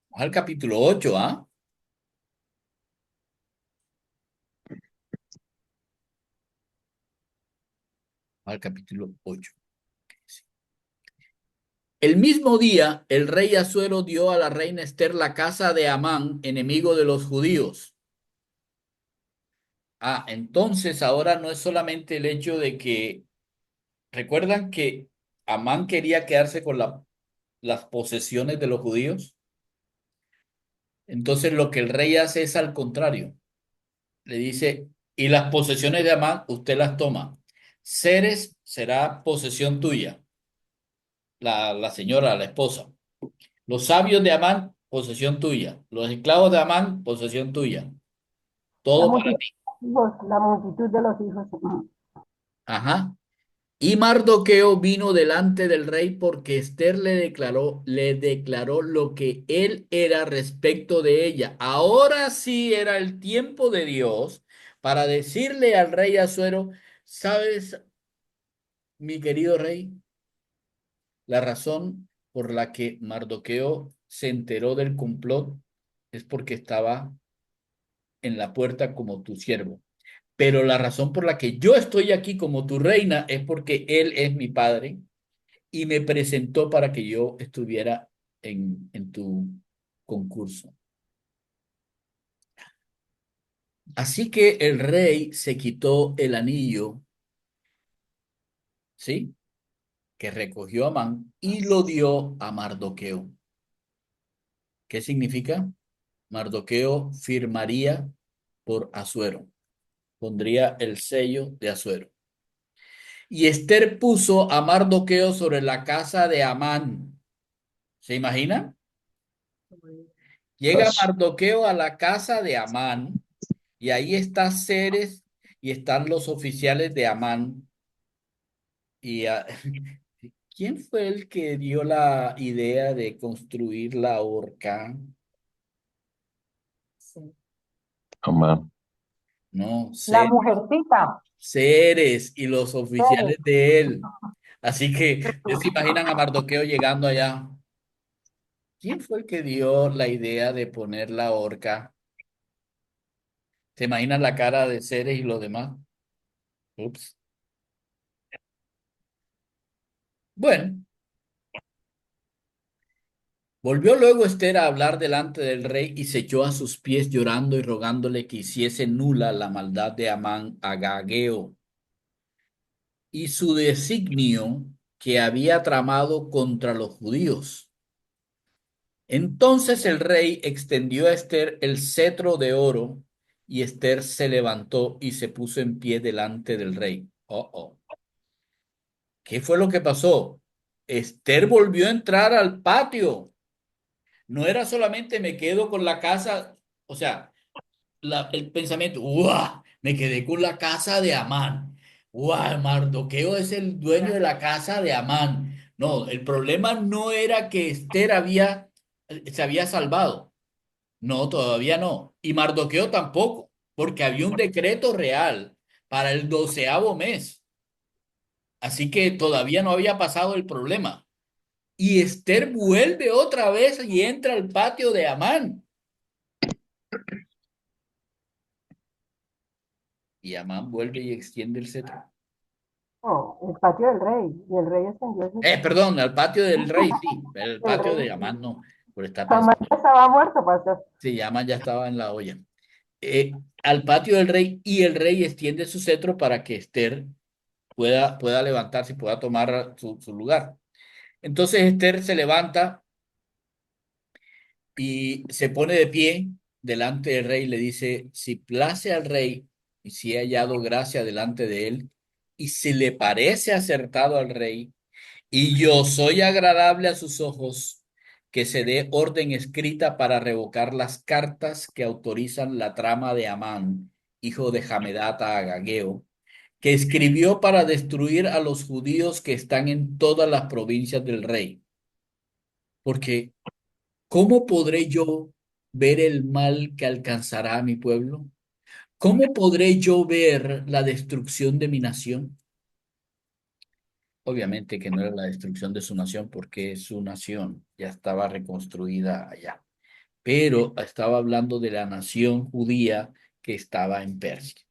Vamos al capítulo 8, ¿ah? Al capítulo 8. El mismo día, el rey Asuero dio a la reina Esther la casa de Amán, enemigo de los judíos. Entonces ahora no es solamente el hecho de que, ¿recuerdan que Amán quería quedarse con las posesiones de los judíos? Entonces lo que el rey hace es al contrario. Le dice, y las posesiones de Amán, usted las toma. Ceres será posesión tuya, la señora, la esposa. Los sabios de Amán, posesión tuya. Los esclavos de Amán, posesión tuya.
La
Todo para
multitud,
ti.
la multitud de los hijos.
Ajá. Y Mardoqueo vino delante del rey porque Esther le declaró lo que él era respecto de ella. Ahora sí era el tiempo de Dios para decirle al rey Asuero, ¿sabes, mi querido rey? La razón por la que Mardoqueo se enteró del complot es porque estaba en la puerta como tu siervo. Pero la razón por la que yo estoy aquí como tu reina es porque él es mi padre y me presentó para que yo estuviera en tu concurso. Así que el rey se quitó el anillo, ¿sí? Que recogió Amán y lo dio a Mardoqueo. ¿Qué significa? Mardoqueo firmaría por Asuero, pondría el sello de Asuero. Y Esther puso a Mardoqueo sobre la casa de Amán. ¿Se imagina? Llega
Pues,
Mardoqueo a la casa de Amán y ahí está Ceres y están los oficiales de Amán. Y ¿quién fue el que dio la idea de construir la horca?
Amán.
No,
La mujercita,
Ceres y los
Pérez.
oficiales de él. Así que ustedes se imaginan a Mardoqueo llegando allá. ¿Quién fue el que dio la idea de poner la horca? ¿Se imaginan la cara de Ceres y los demás? Ups. Bueno, volvió luego Esther a hablar delante del rey y se echó a sus pies llorando y rogándole que hiciese nula la maldad de Amán Agageo y su designio que había tramado contra los judíos. Entonces el rey extendió a Esther el cetro de oro Y Esther se levantó y se puso en pie delante del rey. ¿Qué fue lo que pasó? Esther volvió a entrar al patio. No era solamente me quedo con la casa, o sea, el pensamiento, ¡guau! Me quedé con la casa de Amán. ¡Guau! Mardoqueo es el dueño de la casa de Amán. No, el problema no era que Esther se había salvado. No, todavía no. Y Mardoqueo tampoco, porque había un decreto real para el 12.º mes. Así que todavía no había pasado el problema. Y Esther vuelve otra vez y entra al patio de Amán. Y Amán vuelve y extiende el cetro.
No, el patio del rey. Y el rey extendió ese.
Perdón, al patio del rey, sí. El
El
patio
rey.
de Amán no, por estar
Amán
pensando.
ya estaba muerto, pastor.
Sí, Amán ya estaba en la olla. Al patio del rey y el rey extiende su cetro para que Esther pueda levantarse y pueda tomar su lugar. Entonces Esther se levanta y se pone de pie delante del rey y le dice, si place al rey y si he hallado gracia delante de él y si le parece acertado al rey y yo soy agradable a sus ojos, que se dé orden escrita para revocar las cartas que autorizan la trama de Amán, hijo de Hamedata Agageo, que escribió para destruir a los judíos que están en todas las provincias del rey. Porque ¿cómo podré yo ver el mal que alcanzará a mi pueblo? ¿Cómo podré yo ver la destrucción de mi nación? Obviamente que no era la destrucción de su nación porque su nación ya estaba reconstruida allá, pero estaba hablando de la nación judía que estaba en Persia.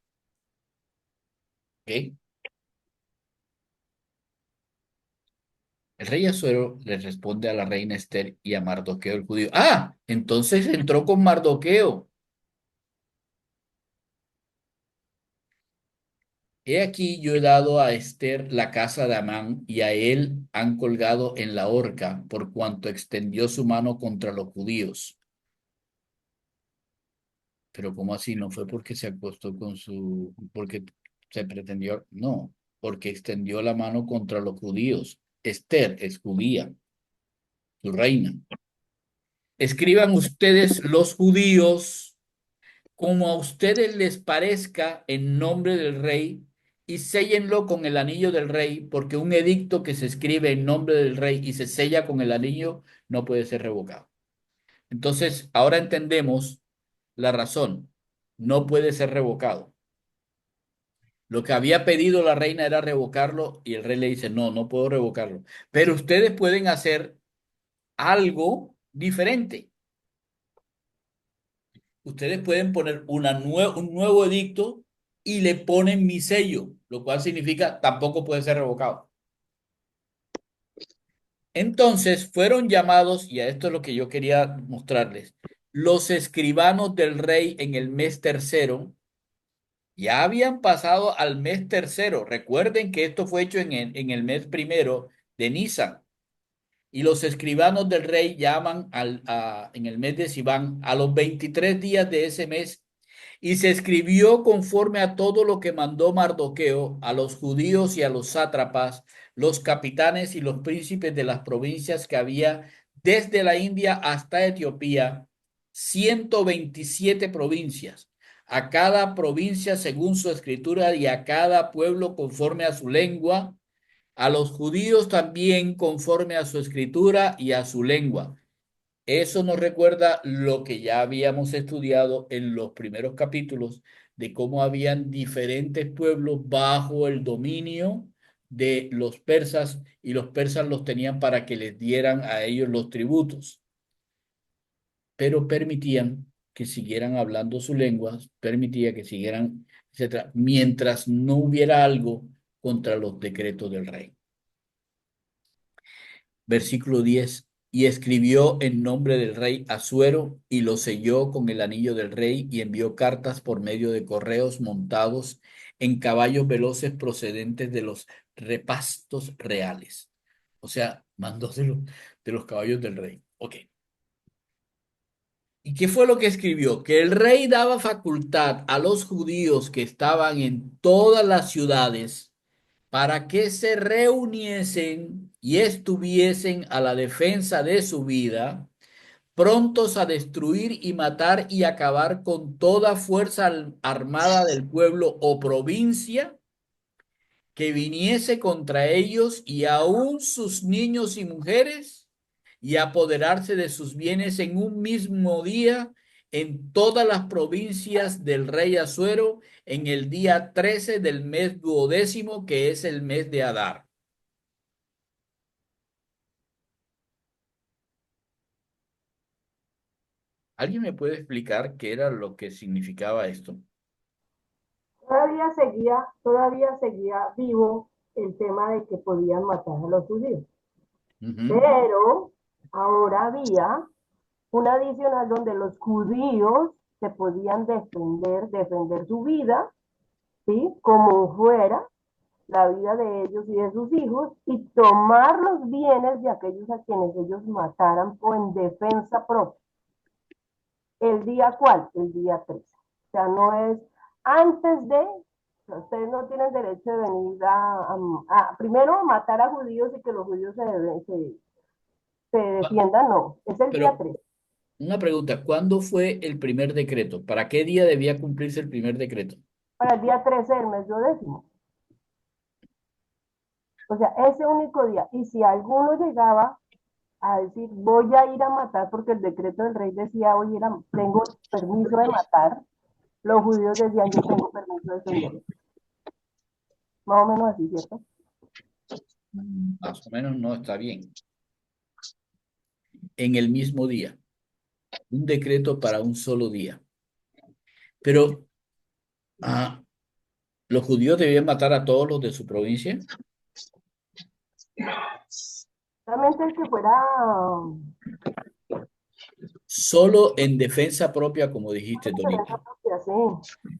¿Ok? El rey Asuero le responde a la reina Esther y a Mardoqueo el judío. Ah, entonces entró con Mardoqueo. He aquí yo he dado a Esther la casa de Amán y a él han colgado en la horca por cuanto extendió su mano contra los judíos. Pero ¿cómo así? No fue porque se acostó porque se pretendió, no, porque extendió la mano contra los judíos. Esther es judía, su reina. Escriban ustedes los judíos como a ustedes les parezca en nombre del rey y séllenlo con el anillo del rey, porque un edicto que se escribe en nombre del rey y se sella con el anillo no puede ser revocado. Entonces, ahora entendemos la razón. No puede ser revocado. Lo que había pedido la reina era revocarlo y el rey le dice, no, no puedo revocarlo. Pero ustedes pueden hacer algo diferente. Ustedes pueden poner un nuevo edicto y le ponen mi sello, lo cual significa tampoco puede ser revocado. Entonces fueron llamados, y a esto es lo que yo quería mostrarles, los escribanos del rey en el mes tercero. Ya habían pasado al mes tercero. Recuerden que esto fue hecho en el mes primero de Nisan. Y los escribanos del rey llaman en el mes de Sivan a los 23 días de ese mes. Y se escribió conforme a todo lo que mandó Mardoqueo a los judíos y a los sátrapas, los capitanes y los príncipes de las provincias que había desde la India hasta Etiopía, 127 provincias, a cada provincia según su escritura y a cada pueblo conforme a su lengua, a los judíos también conforme a su escritura y a su lengua. Eso nos recuerda lo que ya habíamos estudiado en los primeros capítulos de cómo habían diferentes pueblos bajo el dominio de los persas y los persas los tenían para que les dieran a ellos los tributos, pero permitían que siguieran hablando su lengua, permitía que siguieran, etcétera, mientras no hubiera algo contra los decretos del rey. Versículo 10. Y escribió en nombre del rey Asuero y lo selló con el anillo del rey y envió cartas por medio de correos montados en caballos veloces procedentes de los repastos reales. O sea, mandó de los caballos del rey. Ok. ¿Y qué fue lo que escribió? Que el rey daba facultad a los judíos que estaban en todas las ciudades para que se reuniesen y estuviesen a la defensa de su vida, prontos a destruir y matar y acabar con toda fuerza armada del pueblo o provincia que viniese contra ellos, y aun sus niños y mujeres, y apoderarse de sus bienes en un mismo día en todas las provincias del rey Asuero en el día 13 del mes duodécimo, que es el mes de Adar. ¿Alguien me puede explicar qué era lo que significaba esto?
Todavía seguía vivo el tema de que podían matar a los judíos.
Ujú.
Pero ahora había un adicional donde los judíos se podían defender su vida, ¿sí? Como fuera la vida de ellos y de sus hijos, y tomar los bienes de aquellos a quienes ellos mataran o en defensa propia. ¿El día cuál? El día 13. O sea, no es antes de, ustedes no tienen derecho de venir primero matar a judíos y que los judíos se defiendan, no, es el día
Pero
13.
una pregunta, ¿cuándo fue el primer decreto? ¿Para qué día debía cumplirse el primer decreto?
Para el día 13 del mes duodécimo. O sea, ese único día. Y si alguno llegaba a decir, voy a ir a matar, porque el decreto del rey decía, oye, tengo permiso de matar, los judíos decían, yo tengo permiso de defenderlo. Más o menos así, ¿cierto?
Más o menos no está bien. En el mismo día, un decreto para un solo día. Pero los judíos debían matar a todos los de su provincia.
Realmente el que fuera,
Solo en defensa propia, como dijiste, Dorita.
sí.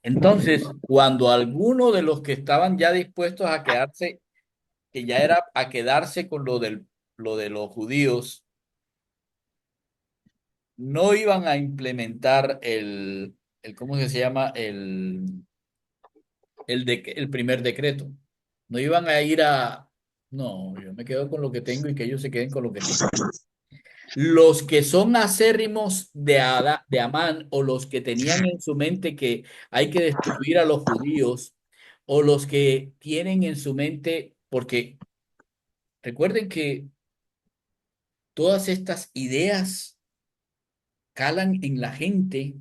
Entonces, cuando alguno de los que estaban ya dispuestos a quedarse, que ya era a quedarse con lo de los judíos, no iban a implementar ¿cómo que se llama? El primer decreto. No iban a ir no, yo me quedo con lo que tengo y que ellos se queden con lo que tienen. Los que son acérrimos de Amán, o los que tenían en su mente que hay que destruir a los judíos, o los que tienen en su mente, porque recuerden que todas estas ideas calan en la gente,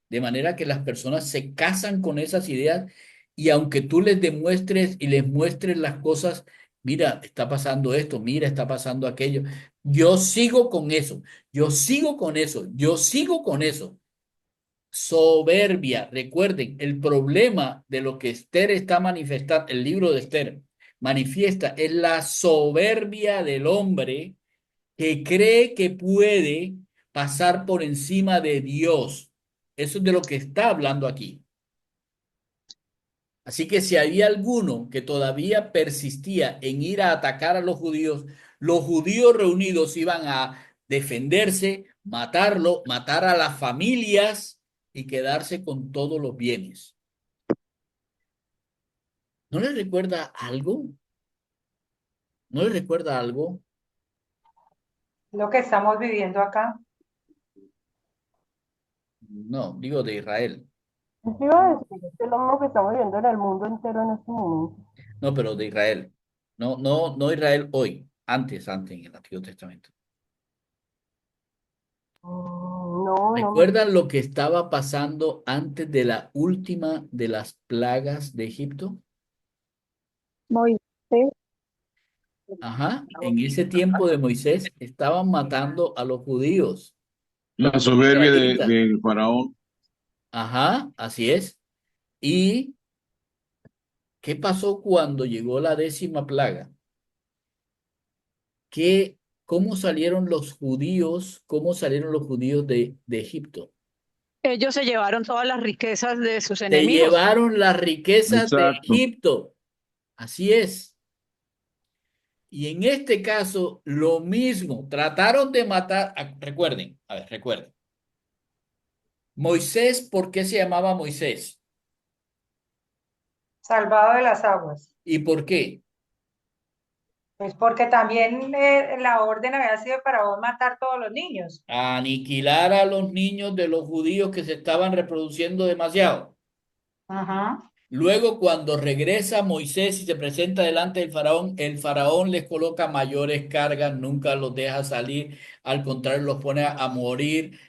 de manera que las personas se casan con esas ideas, y aunque tú les demuestres y les muestres las cosas, mira, está pasando esto, mira, está pasando aquello, yo sigo con eso, yo sigo con eso, yo sigo con eso. Soberbia. Recuerden, el problema de lo que Esther está manifestando, el libro de Esther manifiesta, es la soberbia del hombre que cree que puede pasar por encima de Dios. Eso es de lo que está hablando aquí. Así que si había alguno que todavía persistía en ir a atacar a los judíos reunidos iban a defenderse, matarlo, matar a las familias y quedarse con todos los bienes. ¿No les recuerda algo? ¿No les recuerda algo?
Lo que estamos viviendo acá.
No, digo de Israel.
Yo te iba a decir, es lo mismo que estamos viendo en el mundo entero en este momento.
No, pero de Israel. No, no, no Israel hoy, antes en el Antiguo Testamento.
No.
¿Recuerdan lo que estaba pasando antes de la última de las plagas de Egipto?
Moisés,
Ajá, en ese tiempo de Moisés estaban matando a los judíos
La soberbia
israelitas.
del faraón.
Ajá, así es. ¿Y qué pasó cuando llegó la 10ª plaga? ¿Qué, cómo salieron los judíos? ¿Cómo salieron los judíos de Egipto?
ellos se llevaron todas las riquezas de sus
Se
enemigos.
llevaron las riquezas de
Exacto.
Egipto. Así es. Y en este caso, lo mismo. Trataron de matar. Recuerden, a ver, recuerden. Moisés, ¿por qué se llamaba Moisés?
Salvado de las aguas.
¿Y por qué?
Pues porque también la orden había sido para vos matar todos los niños.
Aniquilar a los niños de los judíos que se estaban reproduciendo demasiado.
Ajá.
Luego, cuando regresa Moisés y se presenta delante del faraón, el faraón les coloca mayores cargas, nunca los deja salir, al contrario, los pone a morir,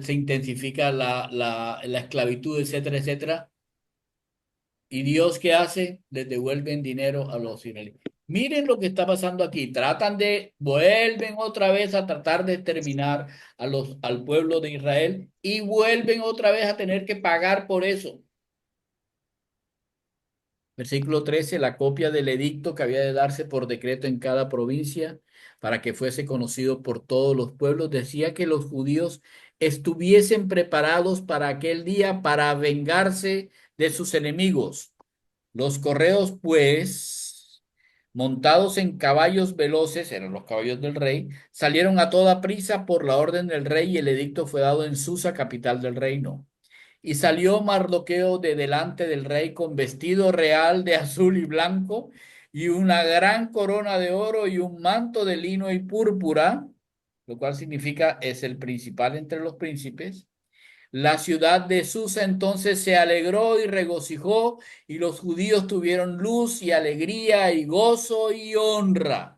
se intensifica la esclavitud, etcétera, etcétera. ¿Y Dios qué hace? Les devuelven dinero a los israelíes. Miren lo que está pasando aquí. Vuelven otra vez a tratar de exterminar al pueblo de Israel y vuelven otra vez a tener que pagar por eso. Versículo 13, la copia del edicto que había de darse por decreto en cada provincia para que fuese conocido por todos los pueblos, decía que los judíos estuviesen preparados para aquel día para vengarse de sus enemigos. Los correos, pues, montados en caballos veloces, eran los caballos del rey, salieron a toda prisa por la orden del rey y el edicto fue dado en Susa, capital del reino. Y salió Mardoqueo de delante del rey con vestido real de azul y blanco y una gran corona de oro y un manto de lino y púrpura, lo cual significa es el principal entre los príncipes. La ciudad de Susa entonces se alegró y regocijó, y los judíos tuvieron luz y alegría y gozo y honra.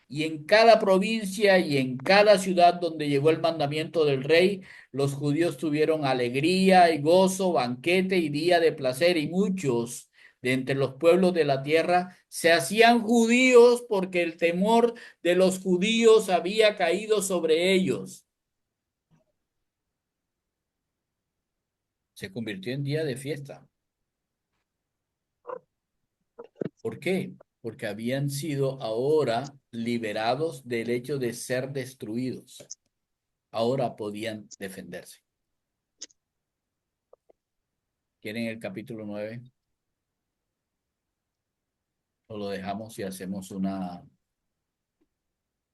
Y en cada provincia y en cada ciudad donde llegó el mandamiento del rey, los judíos tuvieron alegría y gozo, banquete y día de placer, y muchos de entre los pueblos de la tierra se hacían judíos porque el temor de los judíos había caído sobre ellos. Se convirtió en día de fiesta. ¿Por qué? Porque habían sido ahora liberados del hecho de ser destruidos. Ahora podían defenderse. ¿Quieren el capítulo 9? ¿O lo dejamos y hacemos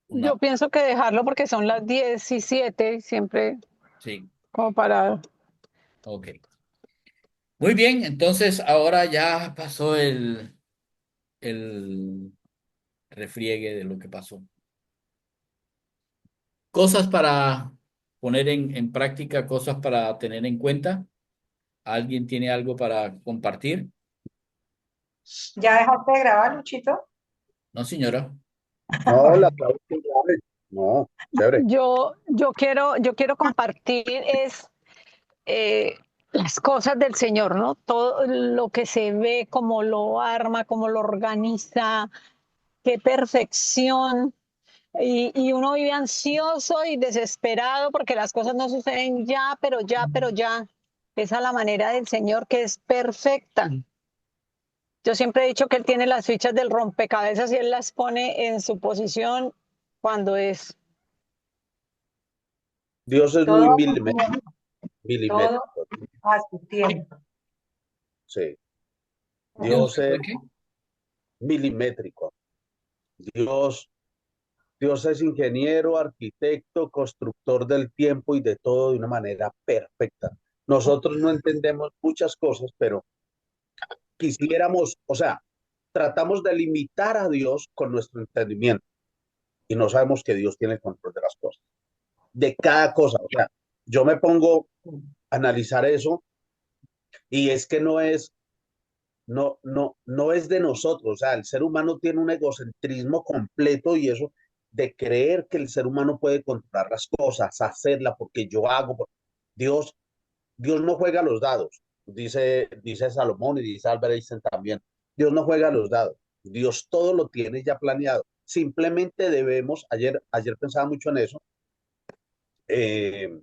Yo pienso que dejarlo porque son las 17, siempre
Sí,
como para...
ok. Muy bien, entonces ahora ya pasó el refriegue de lo que pasó. Cosas para poner en práctica, cosas para tener en cuenta. ¿Alguien tiene algo para compartir?
¿Ya dejaste de grabar, Luchito?
No, señora.
No, la
Bueno,
clave es grave. No, chévere.
Yo quiero compartir eh, las cosas del Señor, ¿no? Todo lo que se ve, cómo lo arma, cómo lo organiza, qué perfección. Y uno vive ansioso y desesperado porque las cosas no suceden ya, pero ya, pero ya. Esa es la manera del Señor que es perfecta. Yo siempre he dicho que Él tiene las fichas del rompecabezas y Él las pone en su posición cuando es.
Dios es muy
todo a su tiempo, todo
milimétrico.
a su tiempo.
Sí.
¿Tiene un
Dios
tiempo
es
de qué?
milimétrico. Dios, Dios es ingeniero, arquitecto, constructor del tiempo y de todo de una manera perfecta. Nosotros no entendemos muchas cosas, pero quisiéramos, o sea, tratamos de limitar a Dios con nuestro entendimiento y no sabemos que Dios tiene el control de las cosas, de cada cosa. O sea, yo me pongo a analizar eso y es que no es de nosotros. O sea, el ser humano tiene un egocentrismo completo y eso de creer que el ser humano puede controlar las cosas, hacerla porque yo hago. Dios, Dios no juega los dados, dice Salomón y dice Albert Einstein también. Dios no juega los dados. Dios todo lo tiene ya planeado. Simplemente debemos, ayer pensaba mucho en eso, eh,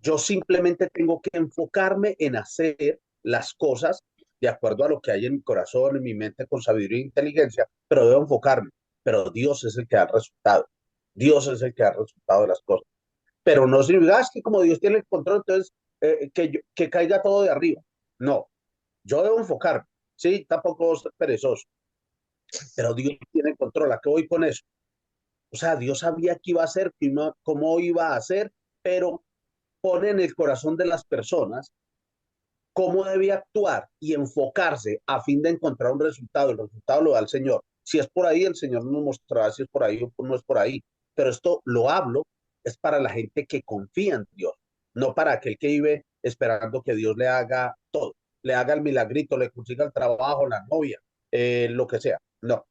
yo simplemente tengo que enfocarme en hacer las cosas de acuerdo a lo que hay en mi corazón, en mi mente, con sabiduría e inteligencia, pero debo enfocarme. Pero Dios es el que da el resultado. Dios es el que da el resultado de las cosas. Pero no significa que como Dios tiene el control, entonces que caiga todo de arriba. No, yo debo enfocarme. Sí, tampoco ser perezoso, pero Dios tiene el control. ¿A qué voy con eso? O sea, Dios sabía qué iba a hacer, cómo iba a hacer, pero pone en el corazón de las personas cómo debe actuar y enfocarse a fin de encontrar un resultado. El resultado lo da el Señor. Si es por ahí, el Señor nos mostrará si es por ahí o no es por ahí. Pero esto lo hablo es para la gente que confía en Dios, no para aquel que vive esperando que Dios le haga todo, le haga el milagrito, le consiga el trabajo, la novia, lo que sea. No,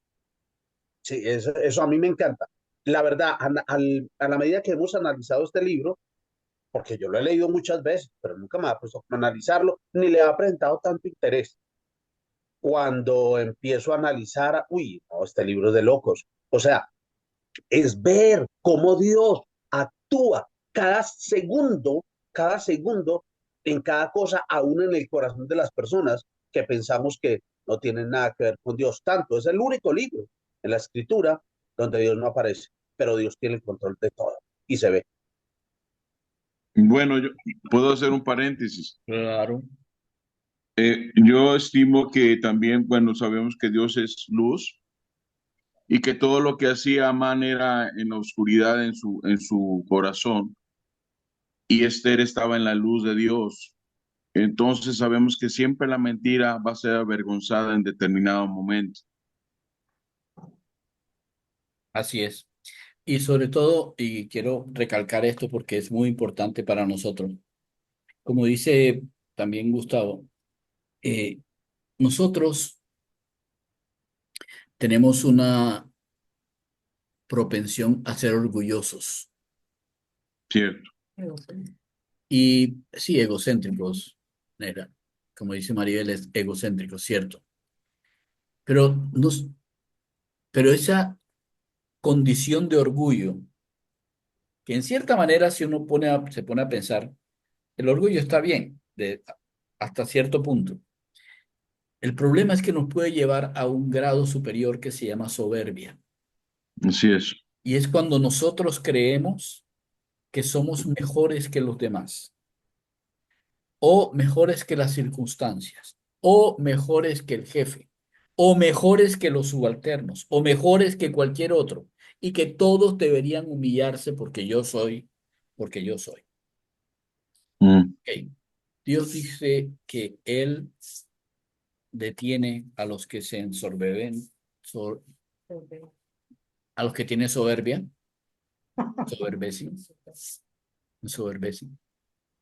sí, eso a mí me encanta. La verdad, a la medida que hemos analizado este libro, porque yo lo he leído muchas veces, pero nunca me ha puesto a analizarlo, ni le ha presentado tanto interés. Cuando empiezo a analizar, uy, no, este libro es de locos. O sea, es ver cómo Dios actúa cada segundo en cada cosa, aún en el corazón de las personas que pensamos que no tienen nada que ver con Dios. Tanto es el único libro en la escritura donde Dios no aparece, pero Dios tiene el control de todo y se ve.
Bueno, yo puedo hacer un paréntesis.
Claro,
Yo estimo que también, bueno, sabemos que Dios es luz y que todo lo que hacía Amán era en la oscuridad en su corazón y Esther estaba en la luz de Dios. Entonces sabemos que siempre la mentira va a ser avergonzada en determinado momento.
así es. Y sobre todo, y quiero recalcar esto porque es muy importante para nosotros, como dice también Gustavo, eh, nosotros tenemos una propensión a ser orgullosos
Cierto,
y sí, egocéntricos, era, como dice Maribel, es egocéntrico, cierto, pero, pero esa condición de orgullo, que en cierta manera si uno se pone a pensar, el orgullo está bien hasta cierto punto. El problema es que nos puede llevar a un grado superior que se llama soberbia.
así es.
Y es cuando nosotros creemos que somos mejores que los demás, o mejores que las circunstancias, o mejores que el jefe, o mejores que los subalternos, o mejores que cualquier otro, y que todos deberían humillarse porque yo soy.
Mm,
Ok. Dios dice que Él detiene a los que se ensoberben, so- a los que tienen soberbia, soberbecen, ensoberbecen,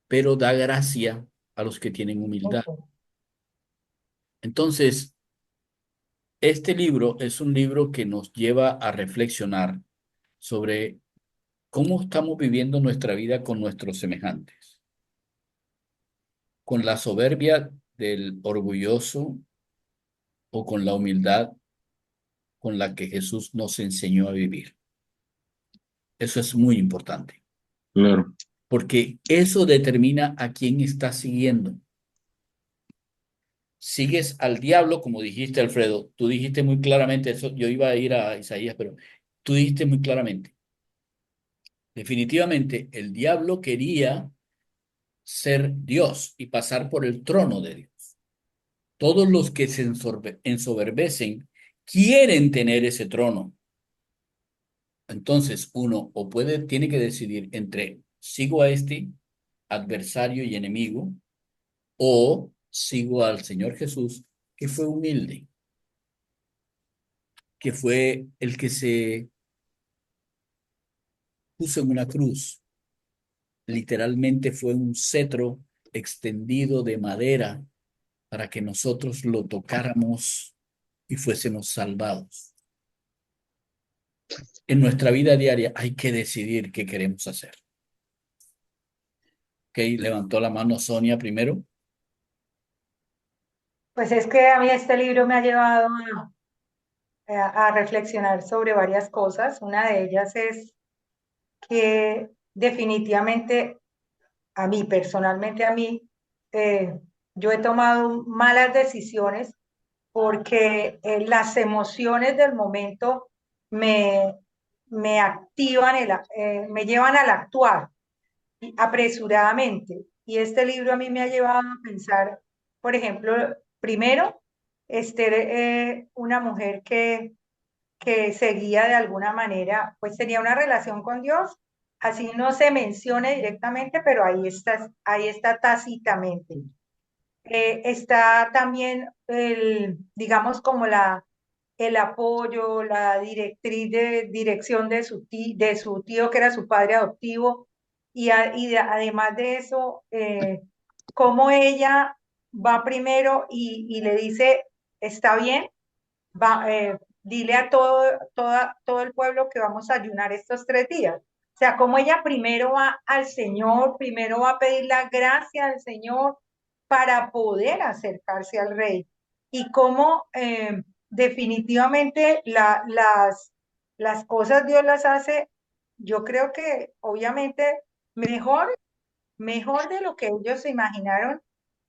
pero da gracia a los que tienen humildad. Entonces, este libro es un libro que nos lleva a reflexionar sobre cómo estamos viviendo nuestra vida con nuestros semejantes, con la soberbia del orgulloso o con la humildad con la que Jesús nos enseñó a vivir. Eso es muy importante,
claro,
porque eso determina a quién estás siguiendo. Sigues al diablo, como dijiste, Alfredo. Tú dijiste muy claramente eso. Yo iba a ir a Isaías, pero tú dijiste muy claramente. Definitivamente, el diablo quería ser Dios y pasar por el trono de Dios. Todos los que se ensoberbecen quieren tener ese trono. Entonces, uno tiene que decidir entre sigo a este adversario y enemigo o sigo al Señor Jesús, que fue humilde, que fue el que se puso en una cruz. Literalmente fue un cetro extendido de madera para que nosotros lo tocáramos y fuésemos salvados. En nuestra vida diaria hay que decidir qué queremos hacer. Ok, levantó la mano Sonia primero.
Pues es que a mí este libro me ha llevado a reflexionar sobre varias cosas. Una de ellas es que definitivamente a mí, personalmente a mí, eh, yo he tomado malas decisiones porque las emociones del momento me, me activan, me llevan al actuar apresuradamente. Y este libro a mí me ha llevado a pensar, por ejemplo, primero, una mujer que seguía de alguna manera, pues tenía una relación con Dios, así no se mencione directamente, pero ahí está tácitamente. Está también digamos, como el apoyo, la dirección de su tío, que era su padre adoptivo, además de eso, cómo ella va primero y le dice, está bien, dile a todo el pueblo que vamos a ayunar estos 3 días. O sea, como ella primero va al Señor, primero va a pedir la gracia al Señor para poder acercarse al rey. Y cómo definitivamente las cosas Dios las hace, yo creo que obviamente mejor, mejor de lo que ellos se imaginaron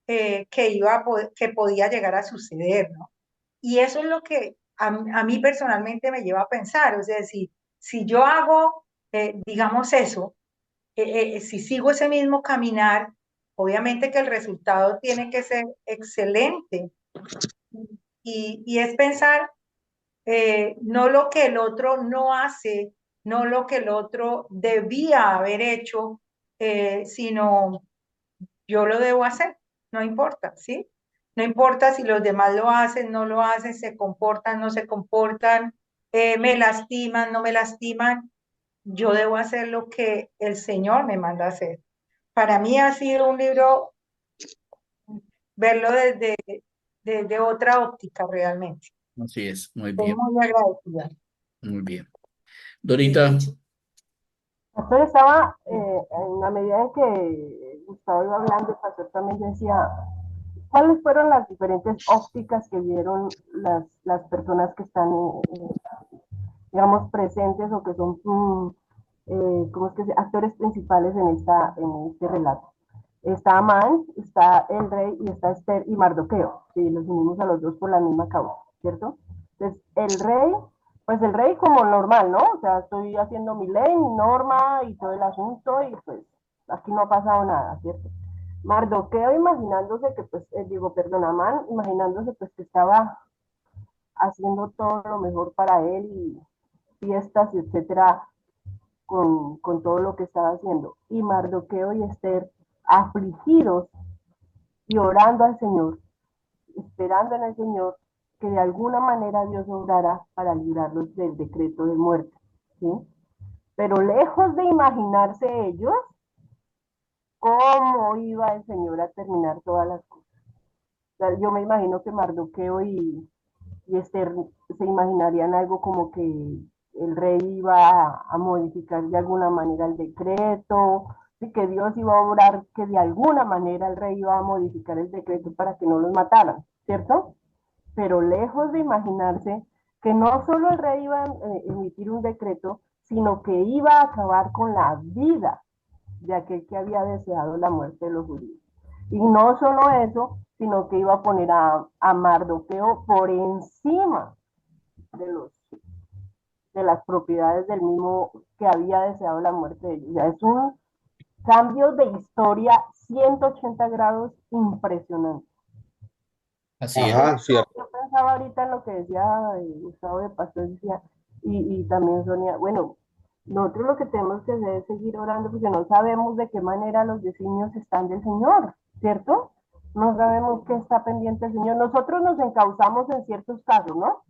que podía llegar a suceder, ¿no? Y eso es lo que a mí personalmente me lleva a pensar, o sea, si yo hago, digamos eso, si sigo ese mismo caminar, obviamente que el resultado tiene que ser excelente. Y es pensar no lo que el otro no hace, no lo que el otro debía haber hecho, sino yo lo debo hacer, no importa, ¿sí? No importa si los demás lo hacen, no lo hacen, se comportan, no se comportan, me lastiman, no me lastiman, yo debo hacer lo que el Señor me manda a hacer. Para mí ha sido un libro, verlo desde otra óptica realmente.
Así es, muy
Estoy
bien,
muy agradecida.
muy bien. Dorita,
Pastor estaba, en la medida en que Gustavo iba hablando, el pastor también decía, ¿cuáles fueron las diferentes ópticas que vieron las personas que están, digamos, presentes o que son, ¿cómo es que actores principales en este relato? Está Amán, está el rey y está Esther y Mardoqueo. Sí, los unimos a los dos por la misma causa, ¿cierto? Entonces, pues el rey como normal, ¿no? O sea, estoy haciendo mi ley, mi norma y todo el asunto y pues aquí no ha pasado nada, ¿cierto? Mardoqueo imaginándose que, pues, perdón, Amán imaginándose pues que estaba haciendo todo lo mejor para él y fiestas y etcétera con todo lo que estaba haciendo. Y Mardoqueo y Esther afligidos y orando al Señor, esperando en el Señor que de alguna manera Dios obrara para librarlos del decreto de muerte, ¿sí? Pero lejos de imaginarse ellos cómo iba el Señor a terminar todas las cosas. O sea, yo me imagino que Mardoqueo y Esther se imaginarían algo como que el rey iba a modificar de alguna manera el decreto, y que Dios iba a obrar, que de alguna manera el rey iba a modificar el decreto para que no los mataran, ¿cierto? Pero lejos de imaginarse que no solo el rey iba a emitir un decreto, sino que iba a acabar con la vida de aquel que había deseado la muerte de los judíos. Y no solo eso, sino que iba a poner a Mardoqueo por encima de, de las propiedades del mismo que había deseado la muerte de ellos. O sea, es un cambio de historia 180 grados impresionante.
así es.
Ajá, cierto.
Yo pensaba ahorita en lo que decía Gustavo de Pastor, decía, y también Sonia, bueno, nosotros lo que tenemos que hacer es seguir orando porque no sabemos de qué manera los designios están del Señor, ¿cierto? No sabemos qué está pendiente el Señor. Nosotros nos encauzamos en ciertos casos, ¿no?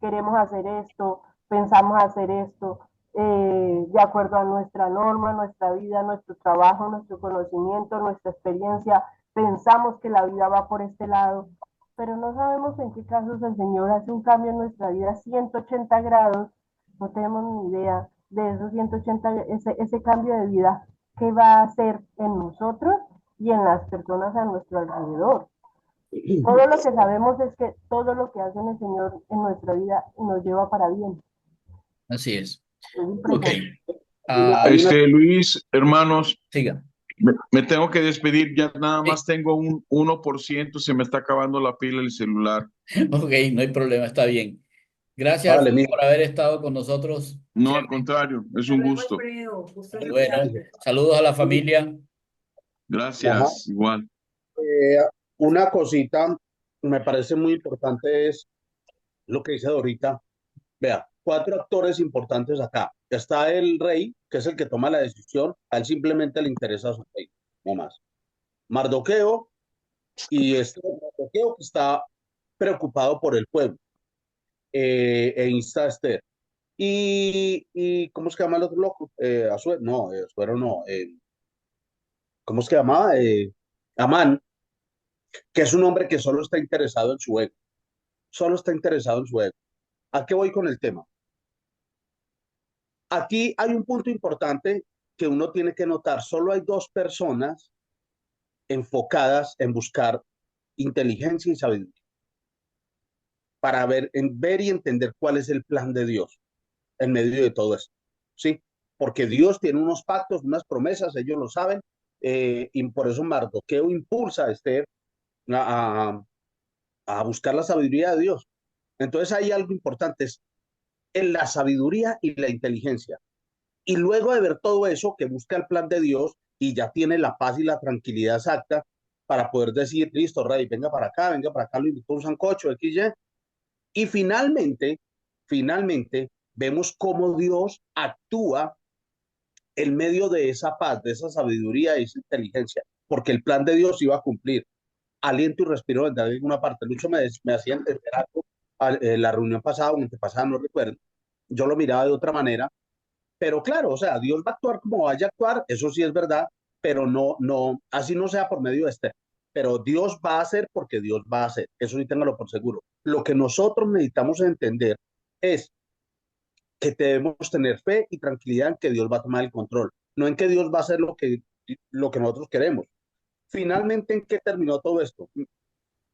Queremos hacer esto, pensamos hacer esto, de acuerdo a nuestra norma, nuestra vida, nuestro trabajo, nuestro conocimiento, nuestra experiencia, pensamos que la vida va por este lado, pero no sabemos en qué casos el Señor hace un cambio en nuestra vida 180 grados, no tenemos ni idea de esos 180, ese cambio de vida, qué va a hacer en nosotros y en las personas a nuestro alrededor. Todo lo que sabemos es que todo lo que hace el Señor en nuestra vida nos lleva para bien.
Así es.
Es
Ok.
Luis, hermanos,
Siga.
me tengo que despedir, ya nada más tengo un 1%, se me está acabando la pila del celular.
Ok, no hay problema, está bien. Gracias
Vale,
por haber estado con nosotros.
No, al contrario, es un gusto.
Bueno, saludos a la familia.
Gracias, igual.
Una cosita me parece muy importante es lo que dice Dorita. Vea, 4 actores importantes acá. Está el rey, que es el que toma la decisión, a él simplemente le interesa su rey, no más. Mardoqueo, y este Mardoqueo que está preocupado por el pueblo, e insta a Esther. ¿Cómo se llama el otro loco? Asuero, no, Asuero no. ¿Cómo se llamaba? Amán, que es un hombre que solo está interesado en su ego. Solo está interesado en su ego. ¿A qué voy con el tema? Aquí hay un punto importante que uno tiene que notar. Solo hay dos personas enfocadas en buscar inteligencia y sabiduría para ver y entender cuál es el plan de Dios en medio de todo esto. ¿Sí? Porque Dios tiene unos pactos, unas promesas, ellos lo saben, y por eso Mardoqueo impulsa a Esther a, a buscar la sabiduría de Dios. Entonces hay algo importante, es en la sabiduría y la inteligencia. Y luego de ver todo eso, que busca el plan de Dios y ya tiene la paz y la tranquilidad exacta para poder decir, listo, rey, venga para acá, lo invito a un sancocho, XY. Y finalmente, vemos cómo Dios actúa en medio de esa paz, de esa sabiduría y esa inteligencia, porque el plan de Dios iba a cumplir. Aliento y respiro en alguna parte. Lucho me hacía entender algo la reunión pasada o antepasada, no recuerdo. Yo lo miraba de otra manera, pero claro, o sea, Dios va a actuar como vaya a actuar, eso sí es verdad, pero así no sea por medio de este. Pero Dios va a hacer porque Dios va a hacer, eso sí téngalo por seguro. Lo que nosotros necesitamos entender es que debemos tener fe y tranquilidad en que Dios va a tomar el control, no en que Dios va a hacer lo que nosotros queremos. Finalmente, ¿en qué terminó todo esto?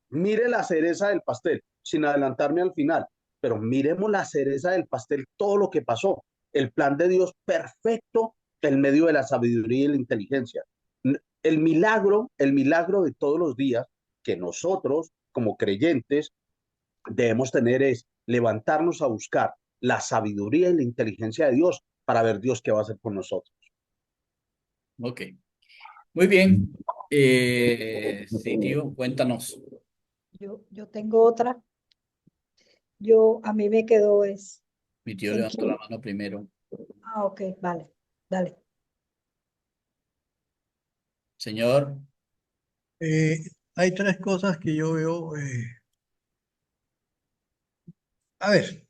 Mire la cereza del pastel, sin adelantarme al final, pero miremos la cereza del pastel, todo lo que pasó, el plan de Dios perfecto en medio de la sabiduría y la inteligencia. El milagro de todos los días que nosotros como creyentes debemos tener es levantarnos a buscar la sabiduría y la inteligencia de Dios para ver Dios qué va a hacer con nosotros.
Ok. Muy bien. Sí, tío, cuéntanos.
Yo tengo otra. A mí me quedó es,
Mi tío
¿en
levantó la
qué?
mano primero.
Ah, ok, vale, dale.
Señor,
Eh, hay tres cosas que yo veo. A ver,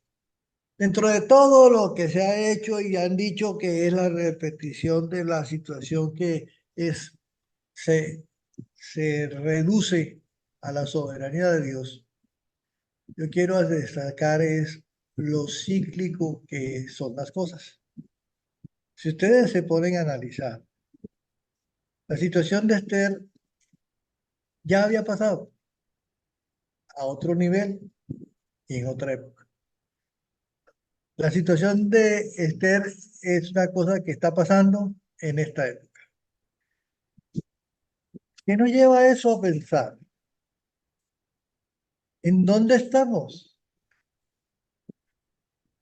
dentro de todo lo que se ha hecho y han dicho que es la repetición de la situación que es, se, se reduce a la soberanía de Dios, yo quiero destacar es lo cíclico que son las cosas. Si ustedes se ponen a analizar, la situación de Esther ya había pasado a otro nivel y en otra época. La situación de Esther es una cosa que está pasando en esta época. ¿Qué nos lleva a eso a pensar? ¿En dónde estamos?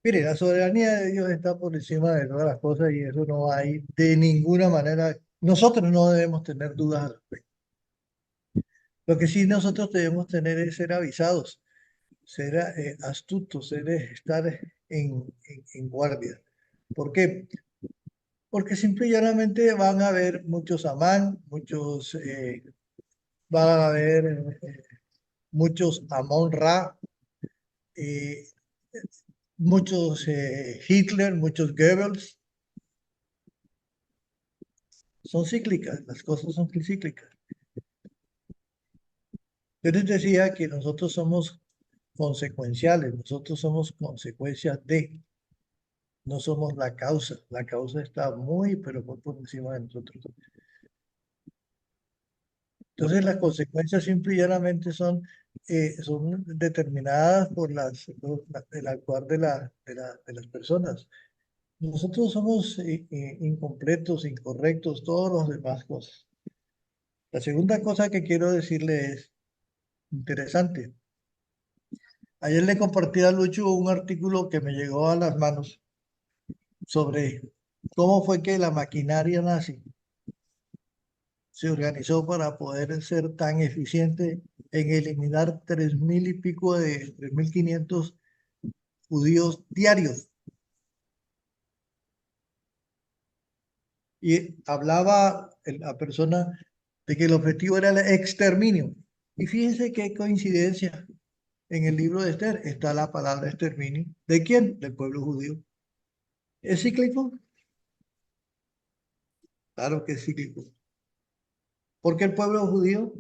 Mire, la soberanía de Dios está por encima de todas las cosas y eso no hay de ninguna manera. Nosotros no debemos tener dudas al respecto. Lo que sí nosotros debemos tener es ser avisados, ser astutos, estar en guardia. ¿Por qué? Porque simple y llanamente van a haber muchos Amán, van a haber muchos Amon-Ra, eh, muchos Hitler, muchos Goebbels. Son cíclicas, las cosas son cíclicas. Yo les decía que nosotros somos consecuenciales, nosotros somos consecuencias de, no somos la causa está muy, pero muy por encima de nosotros. Entonces las consecuencias simple y llanamente son determinadas por el actuar de las personas. Nosotros somos incompletos, incorrectos, todos los demás cosas. La segunda cosa que quiero decirle es interesante. Ayer le compartí a Lucho un artículo que me llegó a las manos sobre cómo fue que la maquinaria nazi se organizó para poder ser tan eficiente en eliminar 3.000 y pico de 3.500 judíos diarios. y hablaba la persona de que el objetivo era el exterminio. Y fíjense qué coincidencia. En el libro de Esther está la palabra exterminio. ¿De quién? Del pueblo judío. ¿Es cíclico? Claro que es cíclico. ¿Por qué el pueblo judío?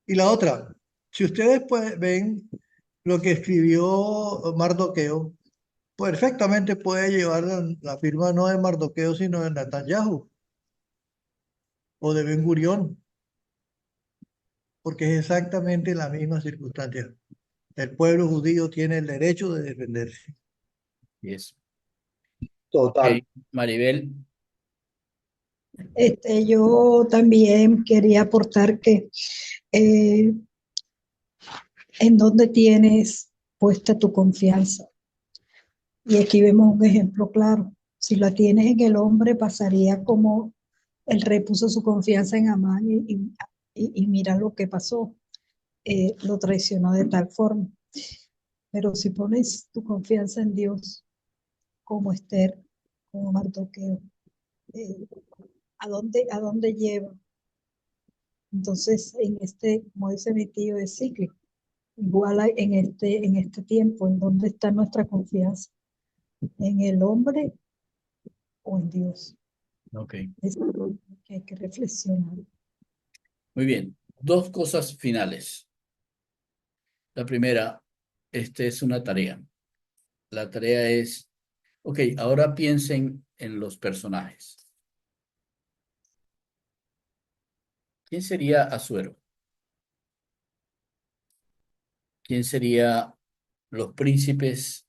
Y la otra, si ustedes pues, ven lo que escribió Mardoqueo, perfectamente puede llevar la firma no de Mardoqueo, sino de Netanyahu o de Ben Gurión, porque es exactamente la misma circunstancia. El pueblo judío tiene el derecho de defenderse.
Yes.
Total.
Ok, Maribel.
Yo también quería aportar que en dónde tienes puesta tu confianza. Y aquí vemos un ejemplo claro. Si la tienes en el hombre, pasaría como el rey puso su confianza en Amán y mira lo que pasó. Lo traicionó de tal forma. Pero si pones tu confianza en Dios, como Esther, como Mardoqueo, ¿a dónde lleva? Entonces, como dice mi tío, es cíclico. Igual en este tiempo, ¿en dónde está nuestra confianza? ¿En el hombre o en Dios?
Ok,
Es algo que hay que reflexionar.
muy bien. Dos cosas finales. La primera, es una tarea. La tarea es, ok, ahora piensen en los personajes. ¿Quién sería Asuero? ¿Quién sería los príncipes?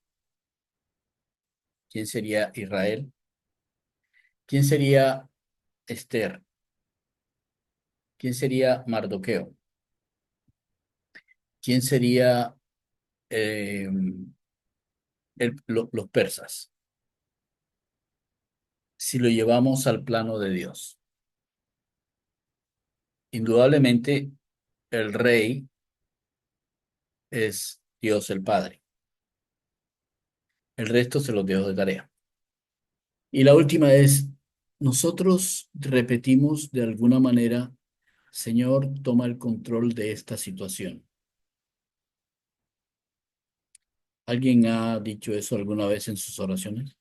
¿Quién sería Israel? ¿Quién sería Esther? ¿Quién sería Mardoqueo? ¿Quién sería los persas? Si lo llevamos al plano de Dios. Indudablemente, el rey es Dios el Padre. El resto se los dejo de tarea. Y la última es, nosotros repetimos de alguna manera, Señor, toma el control de esta situación. ¿Alguien ha dicho eso alguna vez en sus oraciones?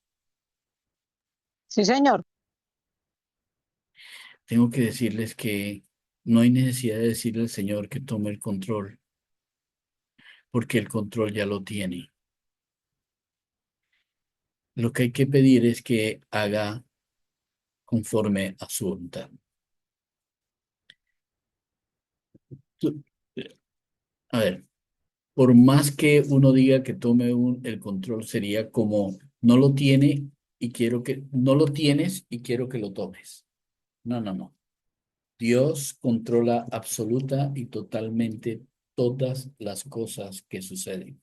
Sí, señor.
Tengo que decirles que no hay necesidad de decirle al Señor que tome el control, porque el control ya lo tiene. Lo que hay que pedir es que haga conforme a su voluntad. A ver, por más que uno diga que tome el control, sería como no lo tiene y no lo tienes y quiero que lo tomes. No, no, no. Dios controla absoluta y totalmente todas las cosas que suceden,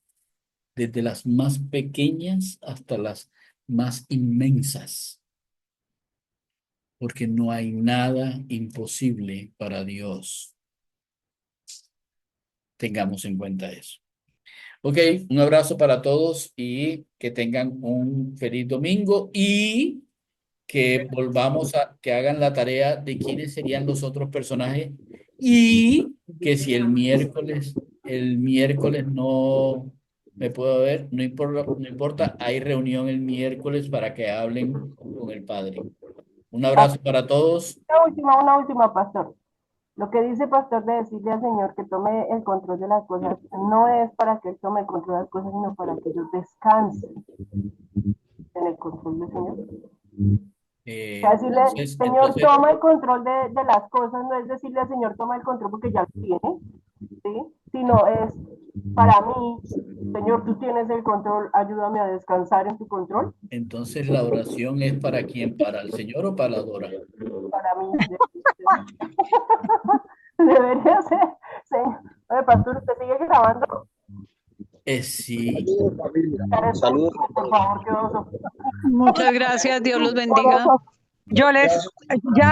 desde las más pequeñas hasta las más inmensas, porque no hay nada imposible para Dios. Tengamos en cuenta eso. Ok, un abrazo para todos y que tengan un feliz domingo y que que hagan la tarea de quiénes serían los otros personajes y que si el miércoles no me puedo ver, no importa, hay reunión el miércoles para que hablen con el Padre. Un abrazo para todos.
Una última, pastor. Lo que dice pastor de decirle al Señor que tome el control de las cosas no es para que Él tome el control de las cosas, sino para que ellos descansen en el control del Señor. O sea, decirle, Señor, toma el control de las cosas, no es decirle al Señor, toma el control porque ya lo tiene, ¿sí? Sino es para mí, Señor, tú tienes el control, ayúdame a descansar en tu control.
Entonces la oración es ¿para quién? ¿Para el Señor o para la Dora?
Para mí. Debería ser. Señor. Oye, pastor, ¿usted sigue grabando?
Sí.
Saludos.
Por favor, qué oso.
Muchas gracias. Dios los bendiga. Yo les, ya